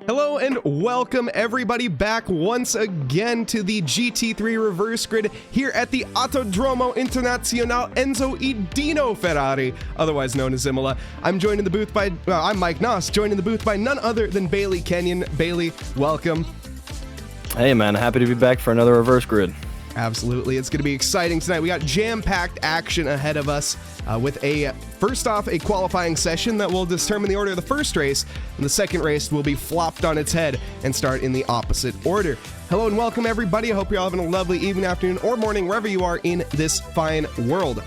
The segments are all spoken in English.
Hello and welcome everybody back once again to the GT3 reverse grid here at the Autodromo Internazionale Enzo Edino Ferrari, otherwise known as Imola. I'm joined in the booth by, I'm Mike Nause, joined in the booth by none other than Bailey Kenyon. Bailey, welcome. Hey man, happy to be back for another reverse grid. Absolutely, it's going to be exciting tonight. We got jam-packed action ahead of us with first off, a qualifying session that will determine the order of the first race, and the second race will be flopped on its head and start in the opposite order. Hello and welcome everybody. I hope you're all having a lovely evening, afternoon, or morning, wherever you are in this fine world.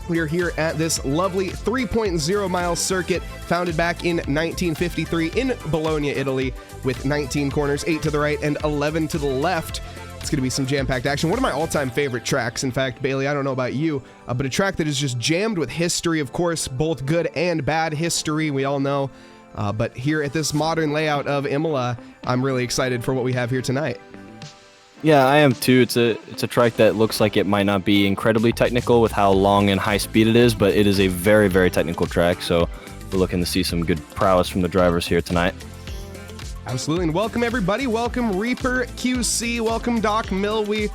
We are here at this lovely 3.0 mile circuit founded back in 1953 in Bologna, Italy, with 19 corners, 8 to the right and 11 to the left. It's going to be some jam-packed action. One of my all-time favorite tracks. In fact, Bailey, I don't know about you, but a track that is just jammed with history, of course, both good and bad history, we all know. But here at this modern layout of Imola, I'm really excited for what we have here tonight. Yeah, I am too. It's a track that looks like it might not be incredibly technical with how long and high speed it is, but it is a very, very technical track, so we're looking to see some good prowess from the drivers here tonight. Absolutely, and welcome everybody. Welcome Reaper QC, welcome Doc Milwee,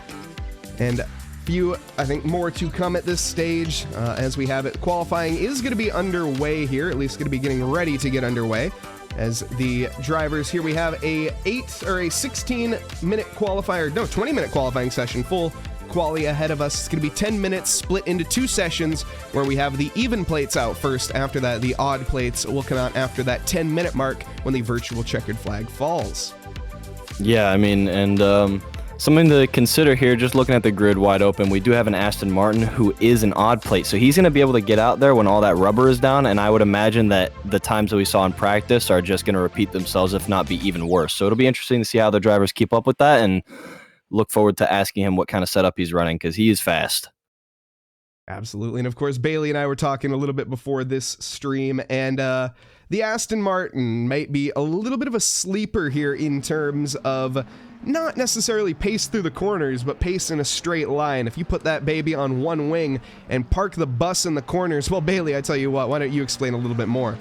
and a few, I think, more to come at this stage as we have it. Qualifying is going to be underway here, at least going to be getting ready to get underway. As the drivers here, we have a 16-minute qualifier, no, 20-minute qualifying session, full quali ahead of us. It's going to be 10 minutes split into two sessions where we have the even plates out first. After that, the odd plates will come out after that 10-minute mark when the virtual checkered flag falls. Yeah, I mean, and something to consider here, just looking at the grid wide open, we do have an Aston Martin who is an odd plate, so he's going to be able to get out there when all that rubber is down, and I would imagine that the times that we saw in practice are just going to repeat themselves, if not be even worse. So it'll be interesting to see how the drivers keep up with that, and look forward to asking him what kind of setup he's running, because he is fast. Absolutely. And of course, Bailey and I were talking a little bit before this stream, and the Aston Martin might be a little bit of a sleeper here in terms of not necessarily pace through the corners, but pace in a straight line. If you put that baby on one wing and park the bus in the corners, well, Bailey, I tell you what, why don't you explain a little bit more?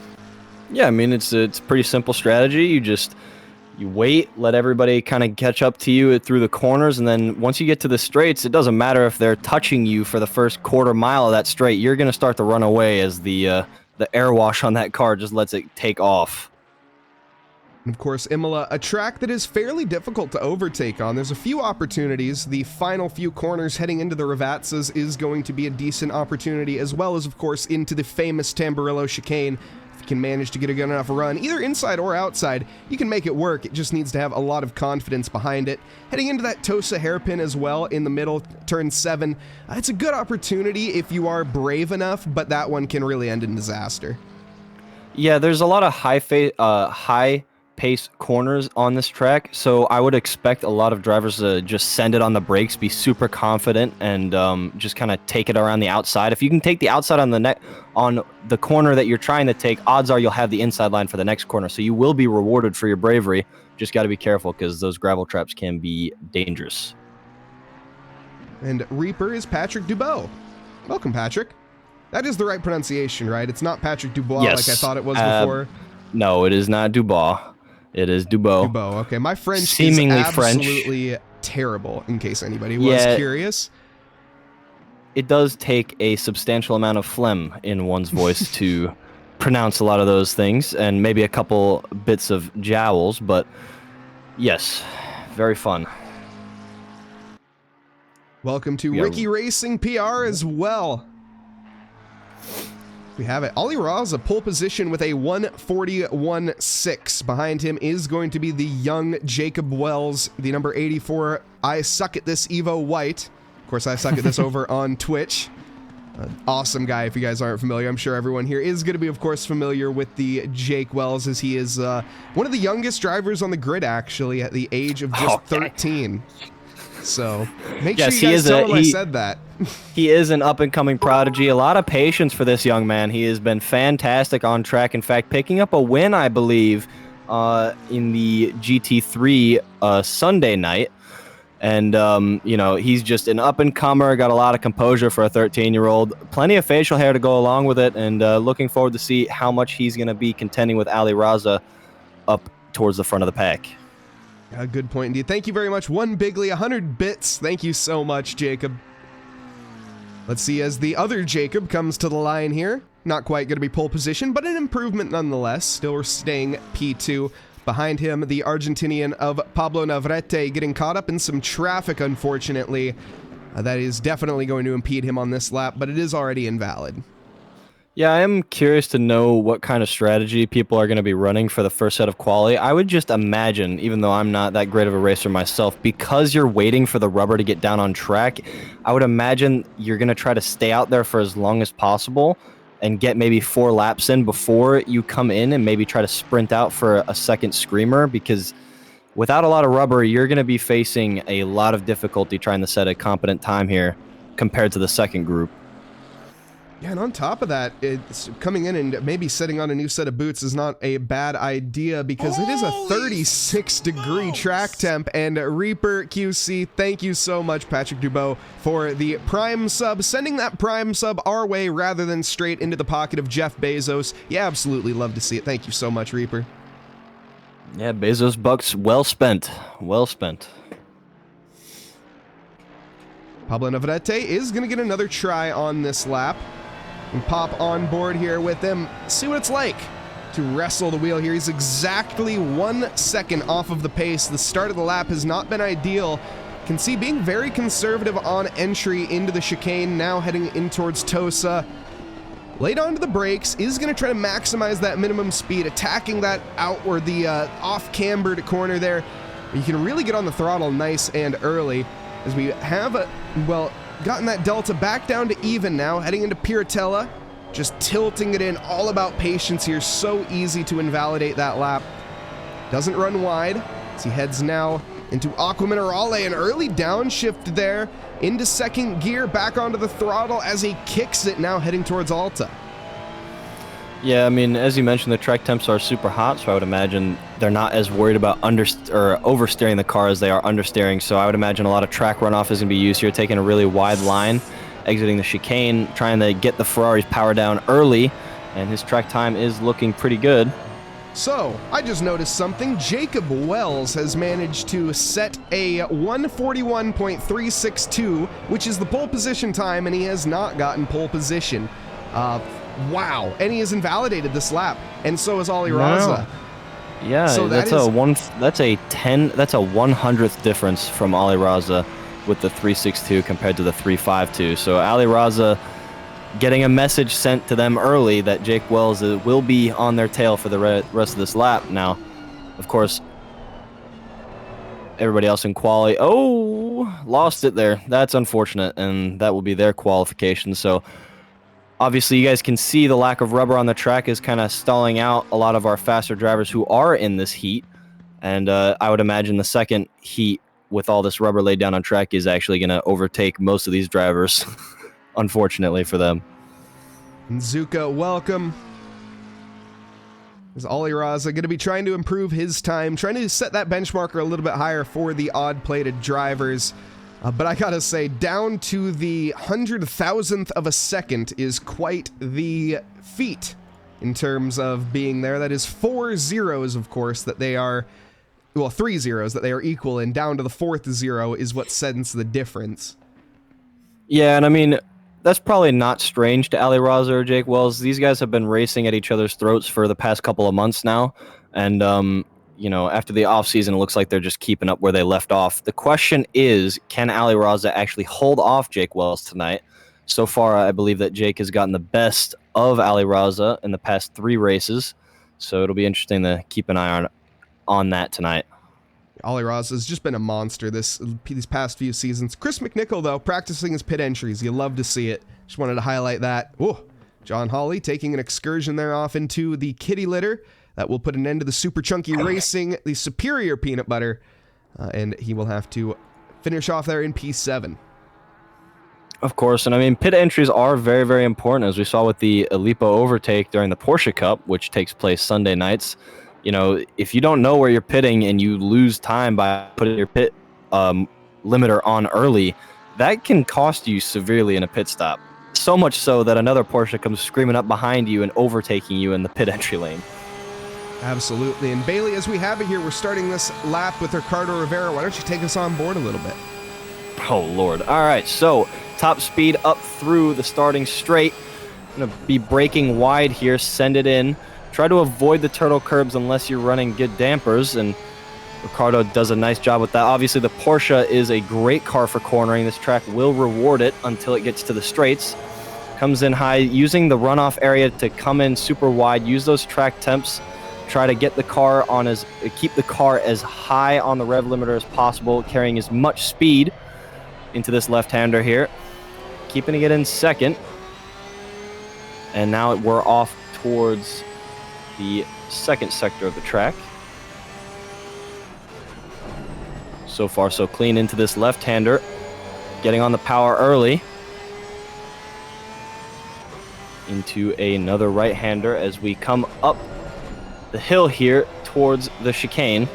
Yeah, I mean, it's a pretty simple strategy. You wait, let everybody kind of catch up to you through the corners, and then once you get to the straights, it doesn't matter if they're touching you for the first quarter mile of that straight. You're going to start to run away as the air wash on that car just lets it take off. And of course, Imola, a track that is fairly difficult to overtake on. There's a few opportunities. The final few corners heading into the Ravazzas is going to be a decent opportunity, as well as, of course, into the famous Tamburello chicane. Can manage to get a good enough run, either inside or outside, you can make it work. It just needs to have a lot of confidence behind it. Heading into that Tosa hairpin as well in the middle, turn 7. It's a good opportunity if you are brave enough, but that one can really end in disaster. Yeah, there's a lot of high pace corners on this track, so I would expect a lot of drivers to just send it on the brakes, be super confident, and just kind of take it around the outside. If you can take the outside on the corner that you're trying to take, odds are you'll have the inside line for the next corner, so you will be rewarded for your bravery. Just got to be careful because those gravel traps can be dangerous. And Reaper is Patrick Dubois. Welcome, Patrick. That is the right pronunciation, right? It's not Patrick Dubois Yes. like I thought it was before. No, it is not Dubois. It is Dubois. Dubois. Okay, my French Seemingly is French. Absolutely terrible, in case anybody was curious. It does take a substantial amount of phlegm in one's voice to pronounce a lot of those things, and maybe a couple bits of jowls, but yes, very fun. Welcome to Ricky Racing PR as well. We have it. Ali Raza pole position with a 1:41.6. Behind him is going to be the young Jacob Wells, the number 84. I suck at this Evo White. Of course, I suck at this over on Twitch. Awesome guy, if you guys aren't familiar. I'm sure everyone here is going to be, of course, familiar with the Jake Wells, as he is one of the youngest drivers on the grid, actually, at the age of just 13. So make sure you guys tell him I said that. He is an up-and-coming prodigy. A lot of patience for this young man. He has been fantastic on track. In fact, picking up a win, I believe, in the GT3 Sunday night. And, you know, he's just an up-and-comer, got a lot of composure for a 13-year-old. Plenty of facial hair to go along with it, and looking forward to see how much he's going to be contending with Ali Raza up towards the front of the pack. A good point indeed. Thank you very much. One Bigly, 100 bits. Thank you so much, Jacob. Let's see as the other Jacob comes to the line here. Not quite going to be pole position, but an improvement nonetheless. Still staying P2. Behind him, the Argentinian of Pablo Navarrete getting caught up in some traffic, unfortunately. That is definitely going to impede him on this lap, but it is already invalid. Yeah, I am curious to know what kind of strategy people are going to be running for the first set of quali. I would just imagine, even though I'm not that great of a racer myself, because you're waiting for the rubber to get down on track, I would imagine you're going to try to stay out there for as long as possible and get maybe 4 laps in before you come in and maybe try to sprint out for a second screamer, because without a lot of rubber, you're going to be facing a lot of difficulty trying to set a competent time here compared to the second group. Yeah, and on top of that, it's coming in and maybe setting on a new set of boots is not a bad idea because it is a 36-degree track temp. And Reaper QC, thank you so much, Patrick Dubois, for the Prime sub, sending that Prime sub our way rather than straight into the pocket of Jeff Bezos. Yeah, absolutely love to see it. Thank you so much, Reaper. Yeah, Bezos bucks well spent. Well spent. Pablo Navarrete is going to get another try on this lap. And pop on board here with him. See what it's like to wrestle the wheel here. He's exactly 1 second off of the pace. The start of the lap has not been ideal. Can see being very conservative on entry into the chicane, now heading in towards Tosa. Laid onto the brakes, is going to try to maximize that minimum speed, attacking that outward, the off-cambered corner there. You can really get on the throttle nice and early as we have, gotten that delta back down to even now, heading into Piratella, just tilting it in, all about patience here, so easy to invalidate that lap. Doesn't run wide, as he heads now into Aqua Minerale, an early downshift there, into second gear, back onto the throttle as he kicks it, now heading towards Alta. Yeah, I mean, as you mentioned, the track temps are super hot, so I would imagine they're not as worried about oversteering the car as they are understeering, so I would imagine a lot of track runoff is going to be used here, taking a really wide line, exiting the chicane, trying to get the Ferrari's power down early, and his track time is looking pretty good. So, I just noticed something. Jacob Wells has managed to set a 141.362, which is the pole position time, and he has not gotten pole position. Wow, and he has invalidated this lap, and so is Ali Raza. Yeah, so that's a 100th difference from Ali Raza with the 362 compared to the 352. So Ali Raza getting a message sent to them early that Jake Wells will be on their tail for the rest of this lap. Now, of course, everybody else in quali, lost it there. That's unfortunate, and that will be their qualification. So obviously, you guys can see the lack of rubber on the track is kind of stalling out a lot of our faster drivers who are in this heat. And I would imagine the second heat with all this rubber laid down on track is actually going to overtake most of these drivers, unfortunately for them. Zuka, welcome. Is Ali Raza going to be trying to improve his time, trying to set that benchmarker a little bit higher for the odd-plated drivers. But I gotta say, down to the 100,000th of a second is quite the feat in terms of being there. That is 4 zeros, of course, that they are, well, 3 zeros that they are equal, and down to the 4th zero is what sends the difference. Yeah, and I mean, that's probably not strange to Ali Raza or Jake Wells. These guys have been racing at each other's throats for the past couple of months now, and you know, after the offseason, it looks like they're just keeping up where they left off. The question is, can Ali Raza actually hold off Jake Wells tonight? So far, I believe that Jake has gotten the best of Ali Raza in the past 3 races, so it'll be interesting to keep an eye on that tonight. Ali Raza has just been a monster these past few seasons. Chris McNichol, though, practicing his pit entries. You love to see it. Just wanted to highlight that. Whoa. John Hawley taking an excursion there off into the kitty litter. That will put an end to the Super Chunky Racing, the superior peanut butter, and he will have to finish off there in P7. Of course, and I mean, pit entries are very, very important, as we saw with the Alipo overtake during the Porsche Cup, which takes place Sunday nights. You know, if you don't know where you're pitting and you lose time by putting your pit limiter on early, that can cost you severely in a pit stop. So much so that another Porsche comes screaming up behind you and overtaking you in the pit entry lane. Absolutely. And Bailey, as we have it here, we're starting this lap with Ricardo Rivera. Why don't you take us on board a little bit? Oh, Lord. All right, so top speed up through the starting straight. Going to be braking wide here, send it in. Try to avoid the turtle curbs unless you're running good dampers, and Ricardo does a nice job with that. Obviously, the Porsche is a great car for cornering. This track will reward it until it gets to the straights. Comes in high, using the runoff area to come in super wide, use those track temps. Try to get the car on keep the car as high on the rev limiter as possible, carrying as much speed into this left-hander here. Keeping it in second. And now we're off towards the second sector of the track. So far, so clean into this left-hander. Getting on the power early. Into another right-hander as we come up the hill here towards the chicane.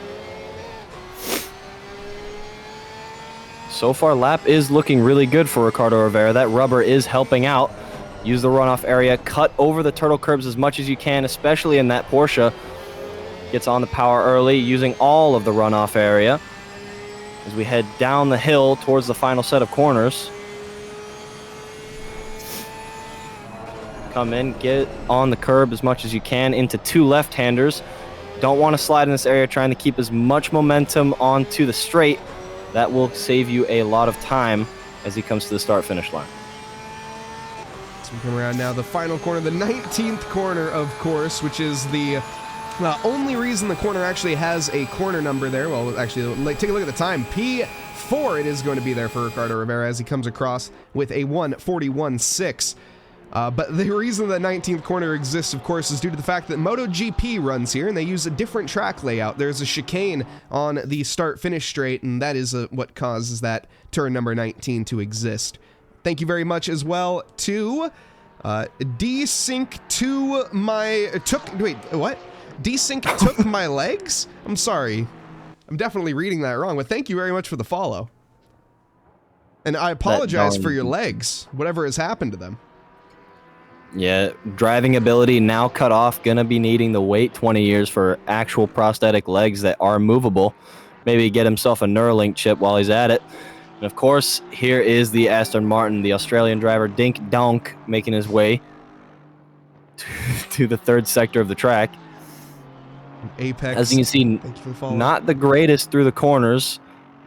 So far, lap is looking really good for Ricardo Rivera. That rubber is helping out. Use the runoff area, cut over the turtle curbs as much as you can, especially in that Porsche. Gets on the power early, using all of the runoff area as we head down the hill towards the final set of corners. Come in, get on the curb as much as you can into two left-handers. Don't want to slide in this area, trying to keep as much momentum onto the straight. That will save you a lot of time as he comes to the start-finish line. So we come around now, the final corner, the 19th corner, of course, which is the only reason the corner actually has a corner number there. Well, actually, take a look at the time. P4 it is going to be there for Ricardo Rivera as he comes across with a 1:41.6. But the reason the 19th corner exists, of course, is due to the fact that MotoGP runs here, and they use a different track layout. There's a chicane on the start-finish straight, and that is what causes that turn number 19 to exist. Thank you very much as well to Desync to my... Wait, what? Desync took my legs? I'm sorry. I'm definitely reading that wrong, but thank you very much for the follow. And I apologize for your legs, whatever has happened to them. Yeah, driving ability now cut off. Gonna be needing to wait 20 years for actual prosthetic legs that are movable. Maybe get himself a Neuralink chip while he's at it. And of course, here is the Aston Martin, the Australian driver Dink Donk, making his way to the third sector of the track. Apex. As you can see, not the greatest through the corners,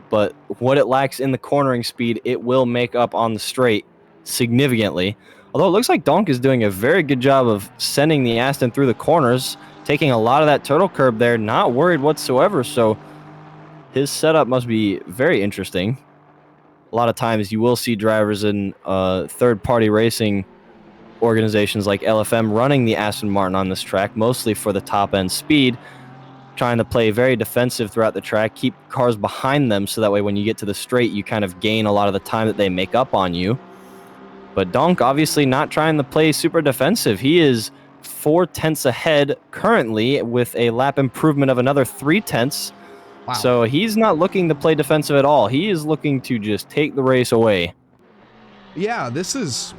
but what it lacks in the cornering speed, it will make up on the straight significantly. Although it looks like Donk is doing a very good job of sending the Aston through the corners, taking a lot of that turtle curb there, not worried whatsoever. So his setup must be very interesting. A lot of times you will see drivers in third-party racing organizations like LFM running the Aston Martin on this track, mostly for the top-end speed, trying to play very defensive throughout the track, keep cars behind them so that way when you get to the straight, you kind of gain a lot of the time that they make up on you. But Donk obviously not trying to play super defensive. He is 4/10 ahead currently with a lap improvement of another 3/10. Wow. So he's not looking to play defensive at all. He is looking to just take the race away. Yeah, this is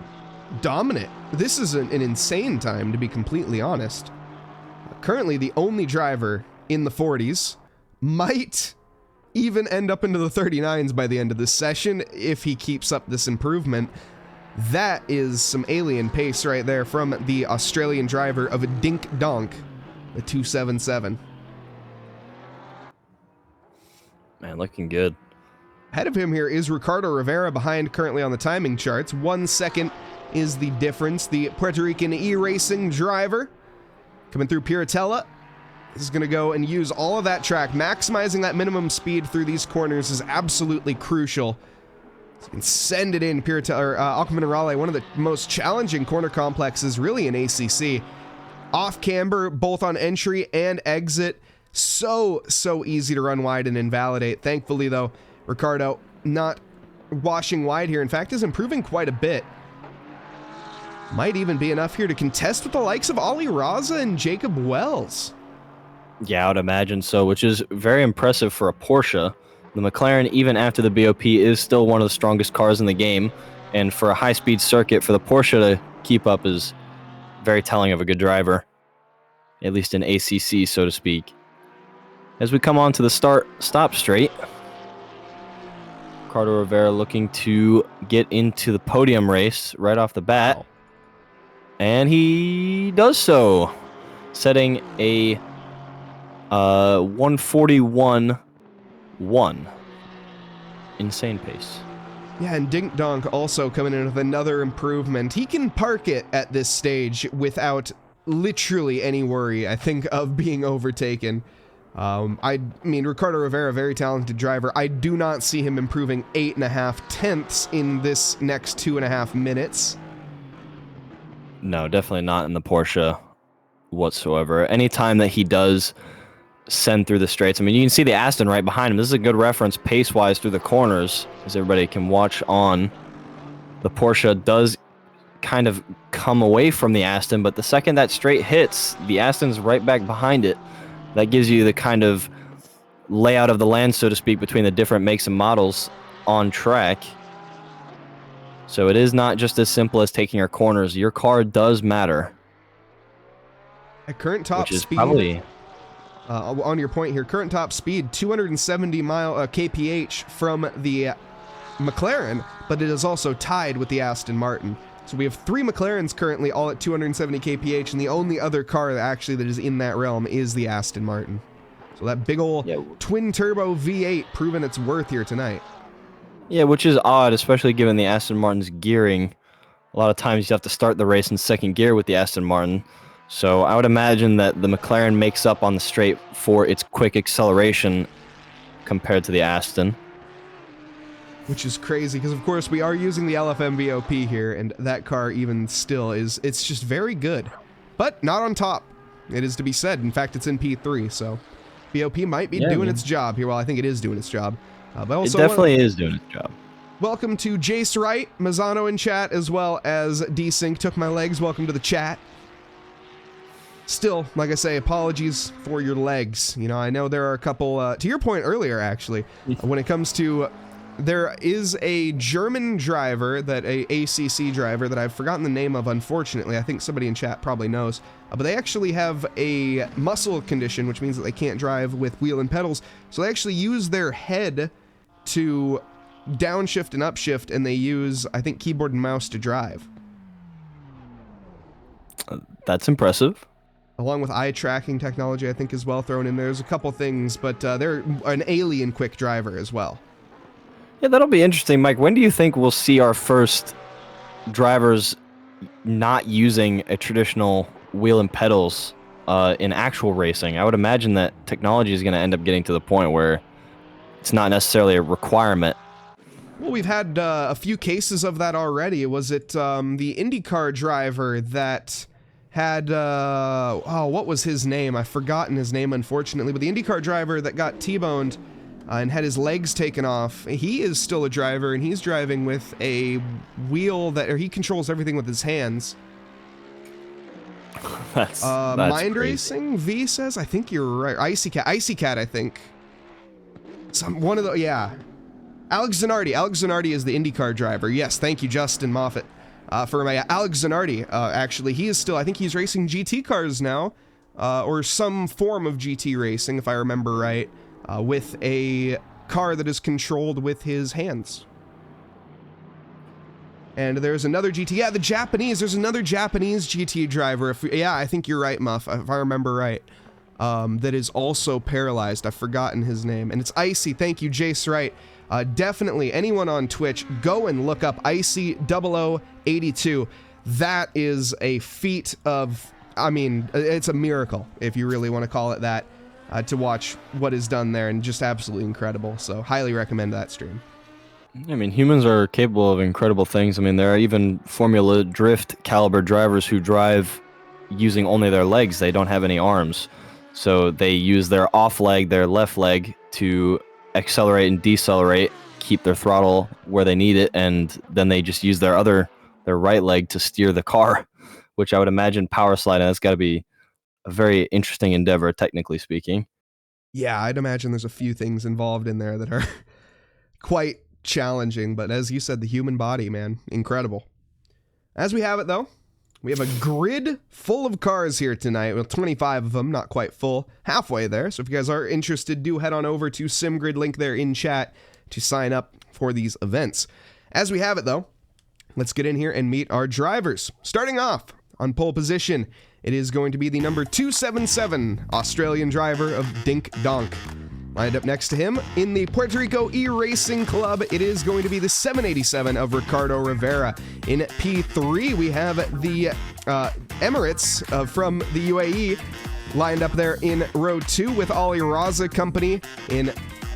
dominant. This is an insane time, to be completely honest. Currently the only driver in the 40s, might even end up into the 39s by the end of this session if he keeps up this improvement. That is some alien pace right there from the Australian driver of a Dink Donk, a 277. Man, looking good. Ahead of him here is Ricardo Rivera, behind currently on the timing charts. 1 second is the difference. The Puerto Rican e-racing driver coming through Piratella. This is going to go and use all of that track. Maximizing that minimum speed through these corners is absolutely crucial. So you can send it in. Alcaminerale, one of the most challenging corner complexes really in ACC. Off camber, both on entry and exit. So easy to run wide and invalidate. Thankfully, though, Ricardo not washing wide here. In fact, is improving quite a bit. Might even be enough here to contest with the likes of Ali Raza and Jacob Wells. Yeah, I would imagine so, which is very impressive for a Porsche. The McLaren, even after the BOP, is still one of the strongest cars in the game. And for a high-speed circuit, for the Porsche to keep up is very telling of a good driver. at least in ACC, so to speak. As we come on to the stop straight, Ricardo Rivera looking to get into the podium race right off the bat. Wow. And he does so, setting a 141.1. Insane pace. Yeah, and Dink Donk also coming in with another improvement. He can park it at this stage without literally any worry, I think, of being overtaken. I mean, Ricardo Rivera, very talented driver. I do not see him improving 8.5 tenths in this next 2.5 minutes. No, definitely not in the Porsche whatsoever. Anytime that he does send through the straights, I mean, you can see the Aston right behind him. This is a good reference pace-wise through the corners, as everybody can watch on. The Porsche does kind of come away from the Aston, but the second that straight hits, the Aston's right back behind it. That gives you the kind of layout of the land, so to speak, between the different makes and models on track. So it is not just as simple as taking your corners. Your car does matter. At current top speed, probably on your point here, current top speed, 270 kph from the McLaren, but it is also tied with the Aston Martin. So we have 3 McLarens currently all at 270 kph, and the only other car that is in that realm is the Aston Martin. So that big old twin-turbo V8 proving its worth here tonight. Yeah, which is odd, especially given the Aston Martin's gearing. A lot of times you have to start the race in second gear with the Aston Martin. So I would imagine that the McLaren makes up on the straight for its quick acceleration compared to the Aston. Which is crazy, because of course we are using the LFM VOP here, and that car even still it's just very good. But not on top, it is to be said. In fact, it's in P3, so VOP might be doing its job here. Well, I think it is doing its job. But also it definitely is doing its job. Welcome to Jace Wright, Mazzano in chat, as well as Desync Took My Legs. Welcome to the chat. Still, like I say, apologies for your legs. You know, I know there are a couple, to your point earlier, actually, when it comes to, there is a German driver, a ACC driver that I've forgotten the name of, unfortunately. I think somebody in chat probably knows. But they actually have a muscle condition, which means that they can't drive with wheel and pedals. So they actually use their head to downshift and upshift, and they use, I think, keyboard and mouse to drive. That's impressive. Along with eye tracking technology, I think, is well thrown in there. There's a couple things, but they're an alien quick driver as well. Yeah, that'll be interesting, Mike. When do you think we'll see our first drivers not using a traditional wheel and pedals in actual racing? I would imagine that technology is going to end up getting to the point where it's not necessarily a requirement. Well, we've had a few cases of that already. Was it the IndyCar driver that had, what was his name? I've forgotten his name, unfortunately, but the IndyCar driver that got T-boned and had his legs taken off, he is still a driver, and he's driving with a wheel or he controls everything with his hands. That's Mind crazy. Racing, V says, I think you're right. Icy Cat, I think. One of the, yeah. Alex Zanardi is the IndyCar driver. Yes, thank you, Justin Moffat. For my Alex Zanardi, actually, he is still, I think he's racing GT cars now, or some form of GT racing, if I remember right, with a car that is controlled with his hands. And there's another GT, yeah, there's another Japanese GT driver, I think you're right, Muff, if I remember right, that is also paralyzed. I've forgotten his name, and it's Icy, thank you, Jace Wright. Definitely, anyone on Twitch, go and look up Icy0082. That is a feat of, I mean, it's a miracle, if you really want to call it that, to watch what is done there, and just absolutely incredible. So, highly recommend that stream. I mean, humans are capable of incredible things. I mean, there are even Formula Drift caliber drivers who drive using only their legs. They don't have any arms. So they use their off leg, their left leg, to accelerate and decelerate, keep their throttle where they need it, and then they just use their right leg to steer the car, which I would imagine power sliding, that's got to be a very interesting endeavor, technically speaking. Yeah, I'd imagine there's a few things involved in there that are quite challenging, but as you said, the human body, man, incredible. As we have it, though, We have a grid full of cars here tonight. Well, 25 of them, not quite full. Halfway there. So if you guys are interested, do head on over to SimGrid, link there in chat, to sign up for these events. As we have it, though, let's get in here and meet our drivers. Starting off on pole position, it is going to be the number 277 Australian driver of Dink Donk. Lined up next to him in the Puerto Rico E-Racing Club, it is going to be the 787 of Ricardo Rivera. In P3, we have the Emirates from the UAE lined up there in row 2 with Ali Raza Company in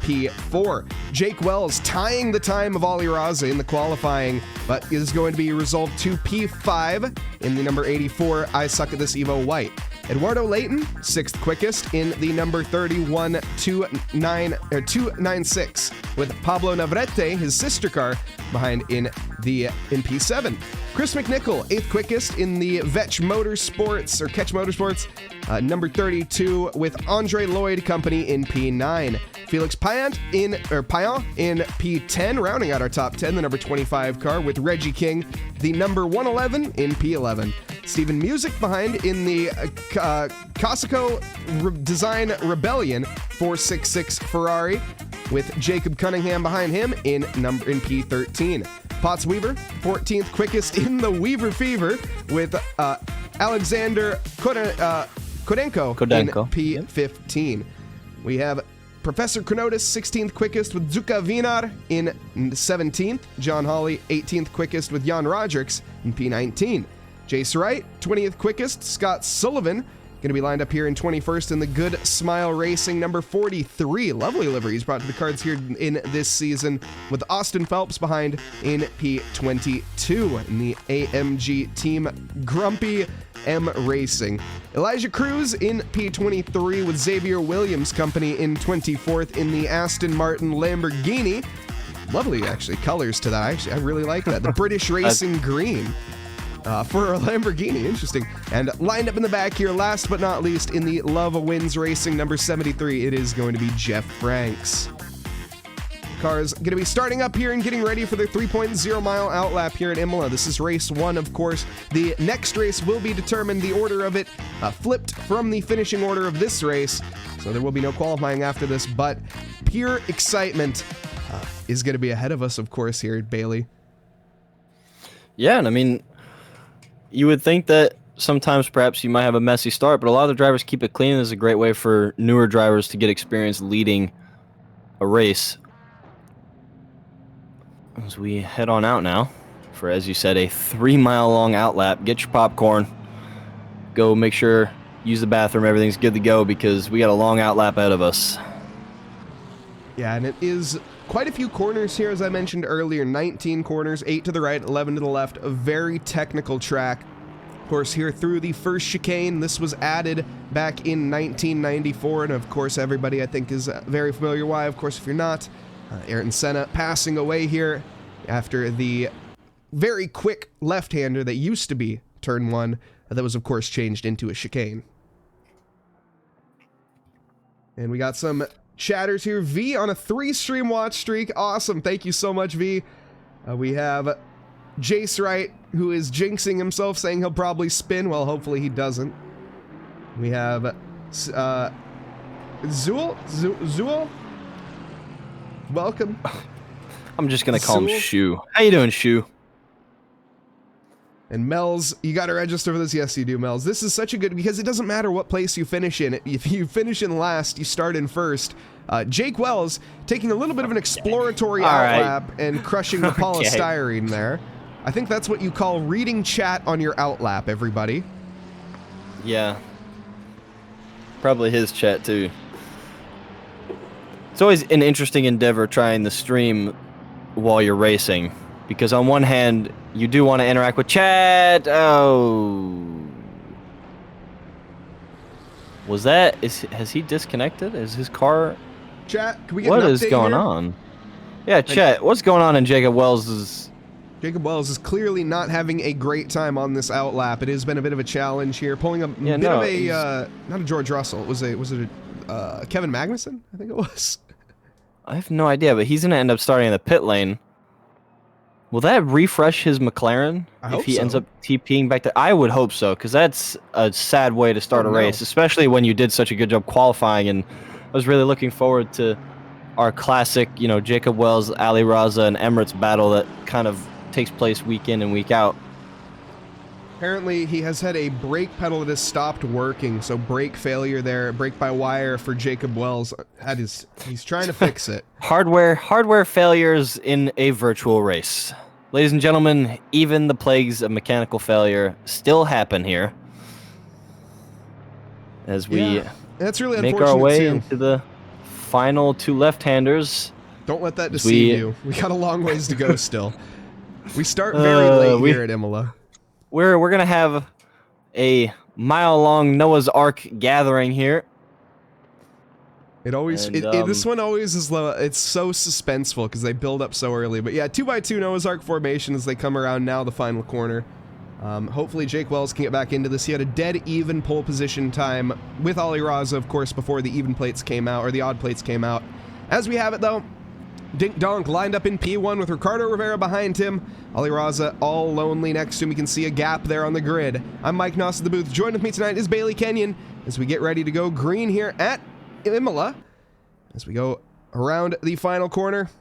P4. Jake Wells tying the time of Ali Raza in the qualifying, but is going to be resolved to P5 in the number 84 I Suck at This Evo White. Eduardo Layton, 6th quickest in the number 31 296, with Pablo Navarrete, his sister car, behind in P7. Chris McNichol, 8th quickest in the Ketch Motorsports, number 32, with Andre Lloyd Company in P9. Felix Payan in P10, rounding out our top 10, the number 25 car, with Reggie King, the number 111 in P11. Stephen Music behind in the Cosico Design Rebellion 466 Ferrari, with Jacob Cunningham behind him in P13. Potts Weaver, 14th quickest in the Weaver Fever, with Alexander Kodenko in P15. We have Professor Chronotis, 16th quickest with Zuka Vinar in 17th. John Hawley, 18th quickest with Jan Rodricks in P19. Jace Wright, 20th quickest. Scott Sullivan, going to be lined up here in 21st in the Good Smile Racing number 43. Lovely liveries brought to the cards here in this season, with Austin Phelps behind in P22 in the AMG Team Grumpy M Racing. Elijah Cruz in P23 with Xavier Williams Company in 24th in the Aston Martin Lamborghini. Lovely, actually, colors to that. I really like that. The British Racing Green. For a Lamborghini, interesting. And lined up in the back here, last but not least, in the Love Wins Racing number 73, it is going to be Jeff Franks. Cars going to be starting up here and getting ready for their 3.0 mile outlap here at Imola. This is race 1, of course. The next race will be determined, the order of it flipped from the finishing order of this race, so there will be no qualifying after this, but pure excitement is going to be ahead of us, of course, here at Bailey. Yeah, and I mean, you would think that sometimes perhaps you might have a messy start, but a lot of the drivers keep it clean. This is a great way for newer drivers to get experience leading a race. As we head on out now for, as you said, a 3-mile-long outlap. Get your popcorn. Go make sure, use the bathroom, everything's good to go, because we got a long outlap ahead of us. Yeah, and it is quite a few corners here, as I mentioned earlier. 19 corners, 8 to the right, 11 to the left. A very technical track. Of course, here through the first chicane, this was added back in 1994, and of course, everybody I think is very familiar why. Of course, if you're not, Ayrton Senna passing away here after the very quick left-hander that used to be turn 1, that was, of course, changed into a chicane. And we got some chatters here. V on a 3-stream watch streak. Awesome. Thank you so much, V. We have Jace Wright, who is jinxing himself, saying he'll probably spin. Well, hopefully he doesn't. We have Zool? Welcome. I'm just going to call him Shu. How you doing, Shu? And Mel's, you got to register for this. Yes, you do, Mel's. This is such a good, because it doesn't matter what place you finish in. If you finish in last, you start in first. Jake Wells taking a little bit of an exploratory outlap and crushing the polystyrene there. I think that's what you call reading chat on your outlap, everybody. Yeah. Probably his chat, too. It's always an interesting endeavor trying the stream while you're racing, because on one hand, you do want to interact with chat. Oh. Was that, has he disconnected? Is his car? Chat, can we get what an is update going here? on? Yeah, chat, what's going on in Jacob Wells's? Jacob Wells is clearly not having a great time on this outlap. It has been a bit of a challenge here, pulling a bit of a, not a George Russell. Was it Kevin Magnussen? I think it was. I have no idea, but he's going to end up starting in the pit lane. Will that refresh his McLaren I if hope he ends so. up TPing back there? I would hope so, because that's a sad way to start Oh, a no. race, especially when you did such a good job qualifying. And I was really looking forward to our classic, Jacob Wells, Ali Raza, and Emirates battle that kind of takes place week in and week out. Apparently, he has had a brake pedal that has stopped working, so brake failure there, brake by wire for Jacob Wells. He's trying to fix it. Hardware failures in a virtual race. Ladies and gentlemen, even the plagues of mechanical failure still happen here. As we that's really make unfortunate our way too. into the final two left-handers. Don't let that deceive you. We got a long ways to go still. We start very late here at Imola. We're gonna have a mile-long Noah's Ark gathering here. This one always is low. It's so suspenseful because they build up so early. But yeah, 2x2 Noah's Ark formation as they come around now the final corner. Hopefully Jake Wells can get back into this. He had a dead even pole position time with Ali Raza, of course, before the even plates came out, or the odd plates came out. As we have it though, Dink Donk lined up in P1 with Ricardo Rivera behind him. Ali Raza all lonely next to him. You can see a gap there on the grid. I'm Mike Nause at the booth. Joined with me tonight is Bailey Kenyon as we get ready to go green here at Imola. As we go around the final corner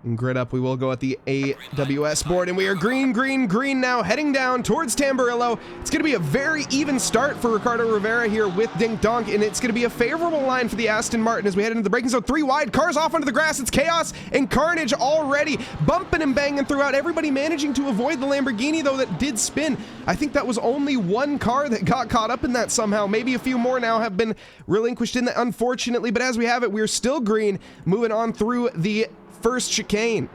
and grid up, we will go at the AWS board, and we are green, green, green now, heading down towards Tamburello. It's going to be a very even start for Ricardo Rivera here with Dink Donk, and it's going to be a favorable line for the Aston Martin as we head into the braking zone. 3 wide, cars off onto the grass. It's chaos and carnage already, bumping and banging throughout. Everybody managing to avoid the Lamborghini, though, that did spin. I think that was only one car that got caught up in that somehow. Maybe a few more now have been relinquished in that, unfortunately, but as we have it, we're still green, moving on through the first chicane.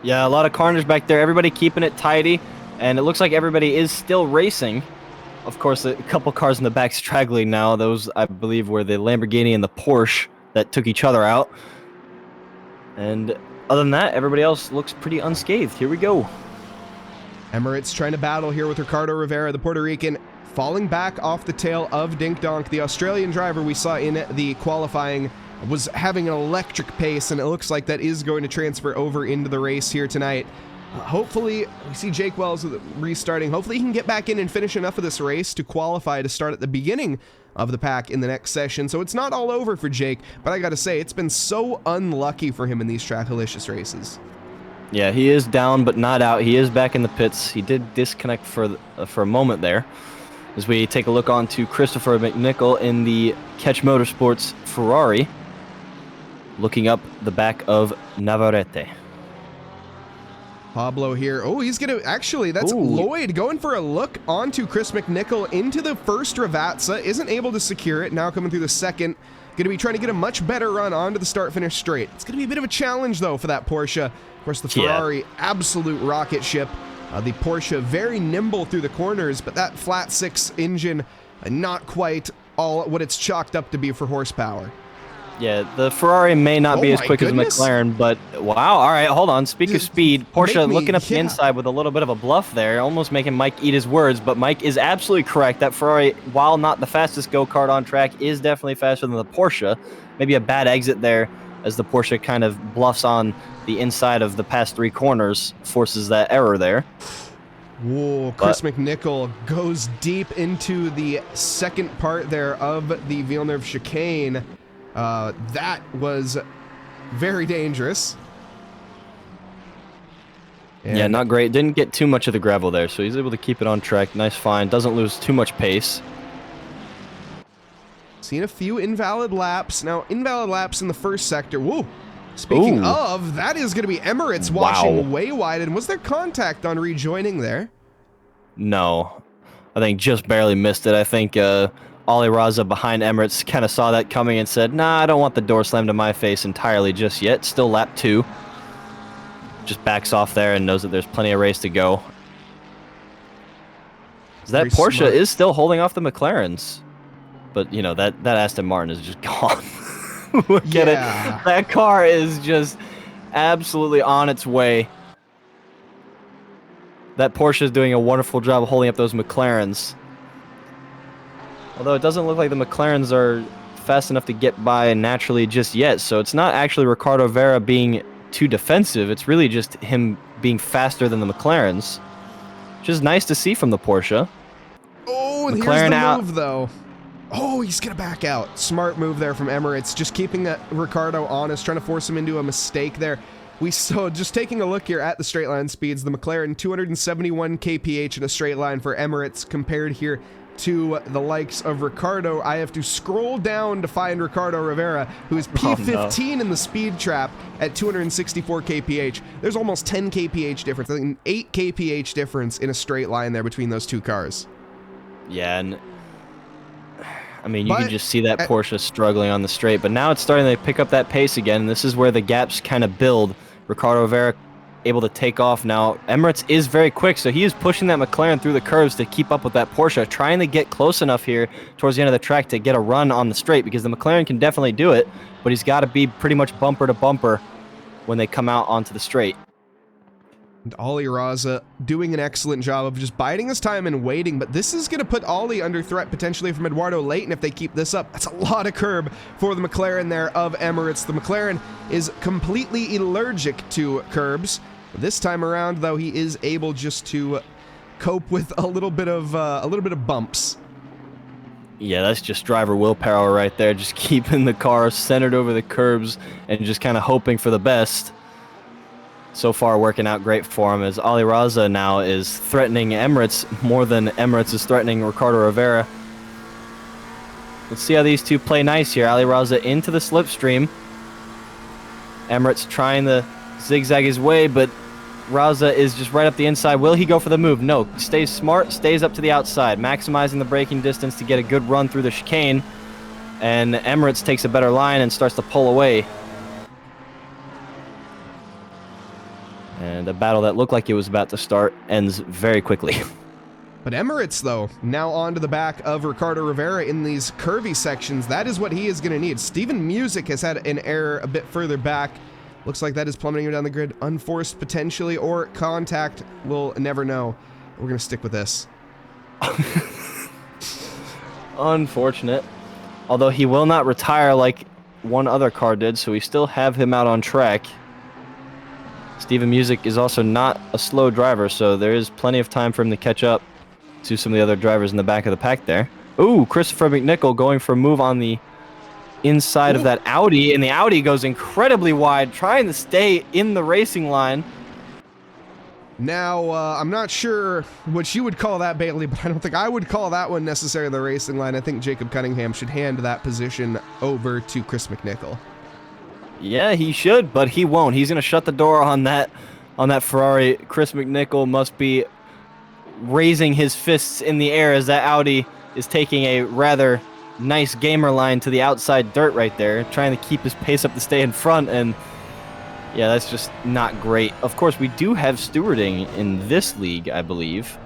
Yeah, a lot of carnage back there. Everybody keeping it tidy, and it looks like everybody is still racing. Of course, a couple cars in the back straggling now. Those, I believe, were the Lamborghini and the Porsche that took each other out. And other than that, everybody else looks pretty unscathed. Here we go. Emirates trying to battle here with Ricardo Rivera, the Puerto Rican, falling back off the tail of Dink Donk. The Australian driver we saw in the qualifying was having an electric pace, and it looks like that is going to transfer over into the race here tonight. Hopefully, we see Jake Wells restarting. Hopefully he can get back in and finish enough of this race to qualify to start at the beginning of the pack in the next session. So it's not all over for Jake, but I gotta say, it's been so unlucky for him in these Trackalicious races. Yeah, he is down but not out. He is back in the pits. He did disconnect for a moment there. As we take a look on to Christopher McNichol in the Catch Motorsports Ferrari, looking up the back of Navarrete. Pablo here. Oh, he's gonna, actually, that's Lloyd going for a look onto Chris McNichol into the first Ravazza. Isn't able to secure it. Now coming through the second. Gonna be trying to get a much better run onto the start-finish straight. It's gonna be a bit of a challenge, though, for that Porsche. Of course, the Ferrari, absolute rocket ship. The Porsche, very nimble through the corners, but that flat six engine, not quite all what it's chalked up to be for horsepower. Yeah, the Ferrari may not be as quick as the McLaren, but wow. All right, hold on. Speak of speed, Porsche looking up the inside with a little bit of a bluff there, almost making Mike eat his words, but Mike is absolutely correct. That Ferrari, while not the fastest go-kart on track, is definitely faster than the Porsche. Maybe a bad exit there as the Porsche kind of bluffs on the inside of the past 3 corners, forces that error there. Whoa, Chris McNichol goes deep into the second part there of the Villeneuve chicane. That was very dangerous. And yeah, not great. Didn't get too much of the gravel there, so he's able to keep it on track. Nice find. Doesn't lose too much pace. Seen a few invalid laps. Now, invalid laps in the first sector. Whoa. Speaking of, that is going to be Emirates washing way wide. And was there contact on rejoining there? No. I think just barely missed it. I think Ali Raza behind Emirates kind of saw that coming and said, nah, I don't want the door slammed in my face entirely just yet. Still lap 2. Just backs off there and knows that there's plenty of race to go. That Porsche is still holding off the McLarens. But, you know, that Aston Martin is just gone. Look at it. That car is just absolutely on its way. That Porsche is doing a wonderful job of holding up those McLarens. Although it doesn't look like the McLarens are fast enough to get by naturally just yet. So it's not actually Ricardo Rivera being too defensive. It's really just him being faster than the McLarens, which is nice to see from the Porsche. Oh, and here's the move, though. Oh, he's going to back out. Smart move there from Emirates, just keeping Ricciardo honest, trying to force him into a mistake there. Just taking a look here at the straight line speeds, the McLaren 271 kph in a straight line for Emirates compared here to the likes of Ricciardo. I have to scroll down to find Ricciardo Rivera, who is P15 in the speed trap at 264 kph. There's almost 10 kph difference, I think 8 kph difference in a straight line there between those two cars. Yeah, and I mean, you can just see that Porsche struggling on the straight, but now it's starting to pick up that pace again, and this is where the gaps kind of build. Ricciardo Rivera able to take off now. Emirates is very quick, so he is pushing that McLaren through the curves to keep up with that Porsche, trying to get close enough here towards the end of the track to get a run on the straight, because the McLaren can definitely do it, but he's got to be pretty much bumper to bumper when they come out onto the straight. And Ollie Raza doing an excellent job of just biding his time and waiting, but this is going to put Ollie under threat potentially from Eduardo Leighton if they keep this up. That's a lot of curb for the McLaren there of Emirates. The McLaren is completely allergic to curbs. This time around, though, he is able just to cope with a little bit of bumps. Yeah, that's just driver willpower right there, just keeping the car centered over the curbs and just kind of hoping for the best. So far working out great for him, as Ali Raza now is threatening Emirates more than Emirates is threatening Ricciardo Rivera. Let's see how these two play nice here. Ali Raza into the slipstream. Emirates trying to zigzag his way, but Raza is just right up the inside. Will he go for the move? No. Stays smart, stays up to the outside, maximizing the braking distance to get a good run through the chicane. And Emirates takes a better line and starts to pull away. And a battle that looked like it was about to start ends very quickly. But Emirates, though, now onto the back of Ricciardo Rivera in these curvy sections. That is what he is going to need. Steven Music has had an error a bit further back. Looks like that is plummeting him down the grid. Unforced, potentially, or contact. We'll never know. We're going to stick with this. Unfortunate. Although he will not retire like one other car did, so we still have him out on track. Steven Music is also not a slow driver, so there is plenty of time for him to catch up to some of the other drivers in the back of the pack there. Ooh, Christopher McNichol going for a move on the inside of that Audi, and the Audi goes incredibly wide, trying to stay in the racing line. Now, I'm not sure what you would call that, Bailey, but I don't think I would call that one necessarily the racing line. I think Jacob Cunningham should hand that position over to Chris McNichol. Yeah, he should, but he won't. He's going to shut the door on that Ferrari. Chris McNichol must be raising his fists in the air as that Audi is taking a rather nice gamer line to the outside dirt right there, trying to keep his pace up to stay in front, and yeah, that's just not great. Of course, we do have stewarding in this league, I believe.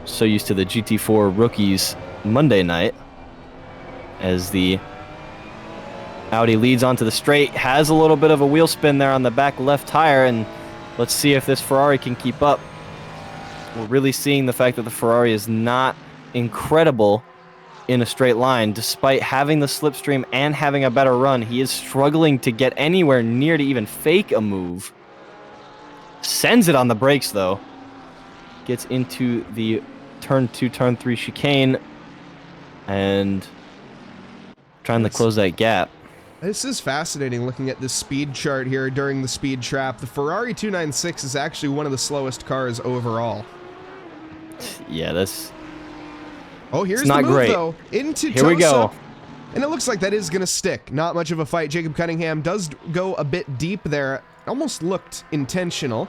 So used to the GT4 rookies Monday night, as the Audi leads onto the straight, has a little bit of a wheel spin there on the back left tire, and let's see if this Ferrari can keep up. We're really seeing the fact that the Ferrari is not incredible in a straight line. Despite having the slipstream and having a better run, he is struggling to get anywhere near to even fake a move. Sends it on the brakes, though. Gets into the turn 2, turn 3 chicane, and trying to close that gap. This is fascinating looking at this speed chart here during the speed trap. The Ferrari 296 is actually one of the slowest cars overall. Yeah, that's... Oh, here's the move, great. Though. Into Here we go. And it looks like that is going to stick. Not much of a fight. Jacob Cunningham does go a bit deep there. Almost looked intentional.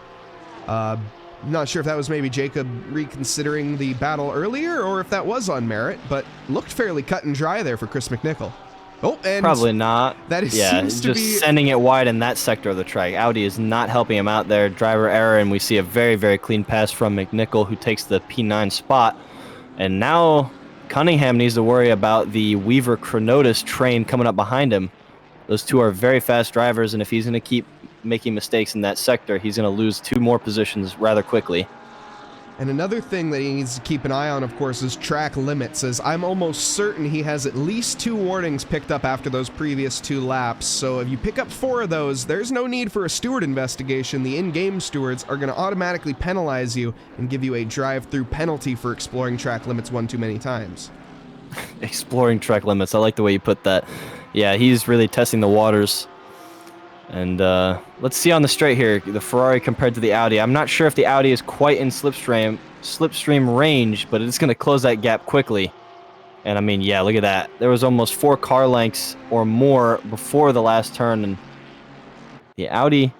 Not sure if that was maybe Jacob reconsidering the battle earlier or if that was on merit, but looked fairly cut and dry there for Chris McNichol. Oh, and probably not. That is, yeah, seems to just be sending it wide in that sector of the track. Audi is not helping him out there. Driver error, and we see a very, very clean pass from McNichol, who takes the P9 spot. And now Cunningham needs to worry about the Weaver Chronotis train coming up behind him. Those two are very fast drivers, and if he's going to keep making mistakes in that sector, he's going to lose 2 more positions rather quickly. And another thing that he needs to keep an eye on, of course, is track limits, as I'm almost certain he has at least 2 warnings picked up after those previous 2 laps. So if you pick up 4 of those, there's no need for a steward investigation. The in-game stewards are going to automatically penalize you and give you a drive-through penalty for exploring track limits one too many times. Exploring track limits. I like the way you put that. Yeah, he's really testing the waters. And let's see on the straight here, the Ferrari compared to the Audi. I'm not sure if the Audi is quite in slipstream range, but it's going to close that gap quickly. And I mean, yeah, look at that. There was almost 4 car lengths or more before the last turn, and the Audi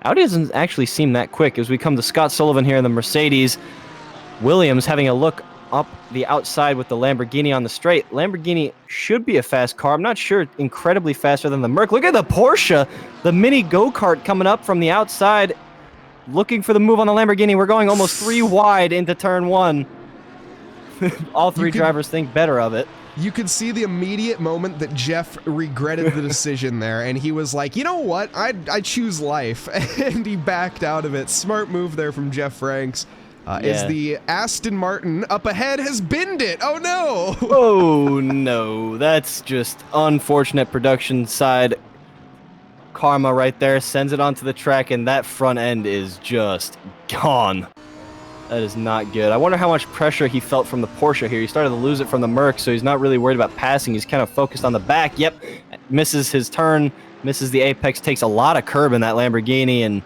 doesn't actually seem that quick. As we come to Scott Sullivan here in the Mercedes, Williams having a look up the outside with the Lamborghini on the straight. Lamborghini should be a fast car. I'm not sure incredibly faster than the Merc. Look at the Porsche, the mini go-kart coming up from the outside, looking for the move on the Lamborghini. We're going almost 3 wide into turn 1. All 3 drivers think better of it. You could see the immediate moment that Jeff regretted the decision there, and he was like, you know what, I choose life, and he backed out of it. Smart move there from Jeff Franks. As the Aston Martin up ahead has binned it. Oh no! Oh no, that's just unfortunate production side karma right there. Sends it onto the track, and that front end is just gone. That is not good. I wonder how much pressure he felt from the Porsche here. He started to lose it from the Merc, so he's not really worried about passing. He's kind of focused on the back. Yep, misses his turn, misses the apex, takes a lot of curb in that Lamborghini, and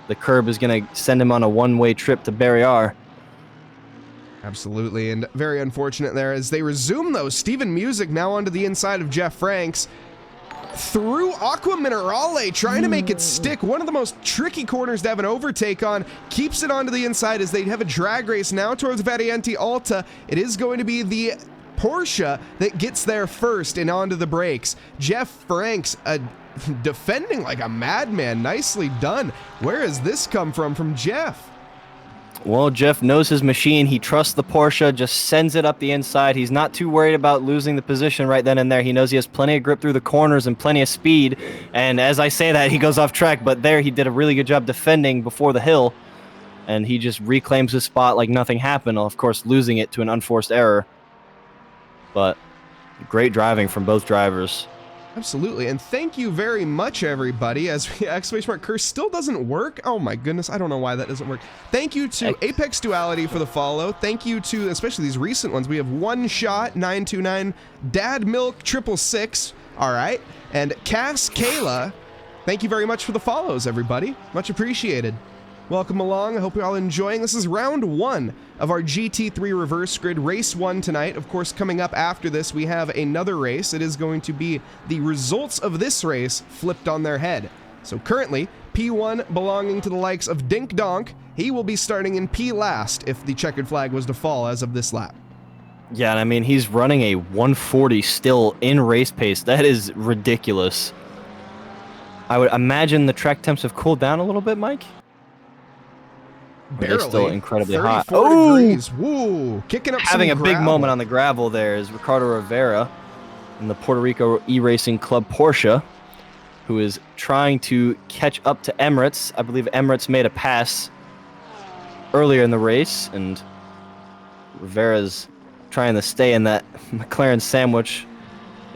the curb is going to send him on a one-way trip to Barriere. Absolutely, and very unfortunate there as they resume, though. Steven Music now onto the inside of Jeff Franks. Through Aqua Minerale, trying to make it stick. One of the most tricky corners to have an overtake on. Keeps it onto the inside as they have a drag race now towards Variante Alta. It is going to be the Porsche that gets there first and onto the brakes. Jeff Franks defending like a madman. Nicely done. Where has this come from Jeff? Well, Jeff knows his machine. He trusts the Porsche, just sends it up the inside. He's not too worried about losing the position right then and there. He knows he has plenty of grip through the corners and plenty of speed. And as I say that, he goes off track. But there, he did a really good job defending before the hill. And he just reclaims his spot like nothing happened, of course, losing it to an unforced error. But great driving from both drivers. Absolutely, and thank you very much, everybody. As exclamation mark curse still doesn't work. Oh my goodness, I don't know why that doesn't work. Thank you to Apex Duality for the follow. Thank you to, especially these recent ones. We have One Shot 929, Dad Milk 666. All right, and Cass Kayla. Thank you very much for the follows, everybody. Much appreciated. Welcome along. I hope you're all enjoying. This is round 1 of our GT3 reverse grid race 1 tonight. Of course, coming up after this, we have another race. It is going to be the results of this race flipped on their head. So currently, P1 belonging to the likes of Dink Donk. He will be starting in P last if the checkered flag was to fall as of this lap. Yeah, and I mean, he's running a 140 still in race pace. That is ridiculous. I would imagine the track temps have cooled down a little bit, Mike? Barely. They're still incredibly hot. Oh, degrees. Woo! Kicking up having some a big gravel. moment on the gravel there is Ricardo Rivera in the Puerto Rico e-racing club Porsche, who is trying to catch up to Emirates. I believe Emirates made a pass earlier in the race, and Rivera's trying to stay in that McLaren sandwich,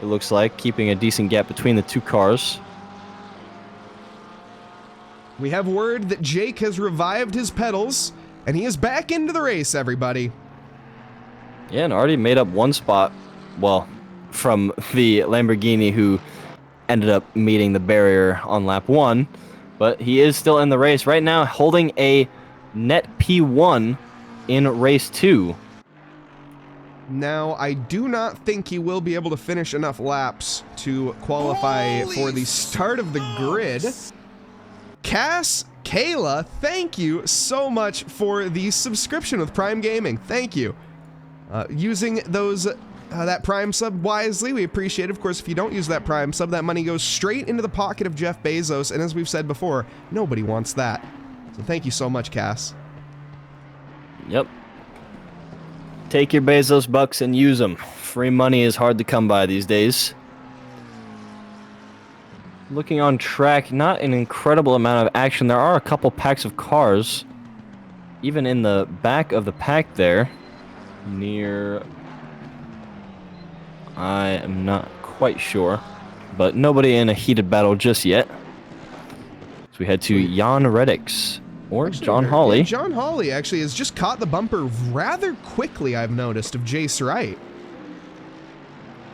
it looks like, keeping a decent gap between the 2 cars. We have word that Jake has revived his pedals, and he is back into the race, everybody. Yeah, and already made up 1 spot, well, from the Lamborghini who ended up meeting the barrier on lap 1, but he is still in the race right now, holding a net P1 in race 2. Now, I do not think he will be able to finish enough laps to qualify for the start of the grid. Cass Kayla, thank you so much for the subscription with Prime Gaming. Thank you. Using those that Prime sub wisely, we appreciate it. Of course, if you don't use that Prime sub, that money goes straight into the pocket of Jeff Bezos, and as we've said before, nobody wants that. So thank you so much, Cass. Yep. Take your Bezos bucks and use them. Free money is hard to come by these days. Looking on track, not an incredible amount of action. There are a couple packs of cars. even in the back of the pack there, near... I am not quite sure, but nobody in a heated battle just yet. So we head to Jan Redix, or Actually, John Hawley. Yeah, John Hawley actually has just caught the bumper rather quickly, I've noticed, of Jace Wright.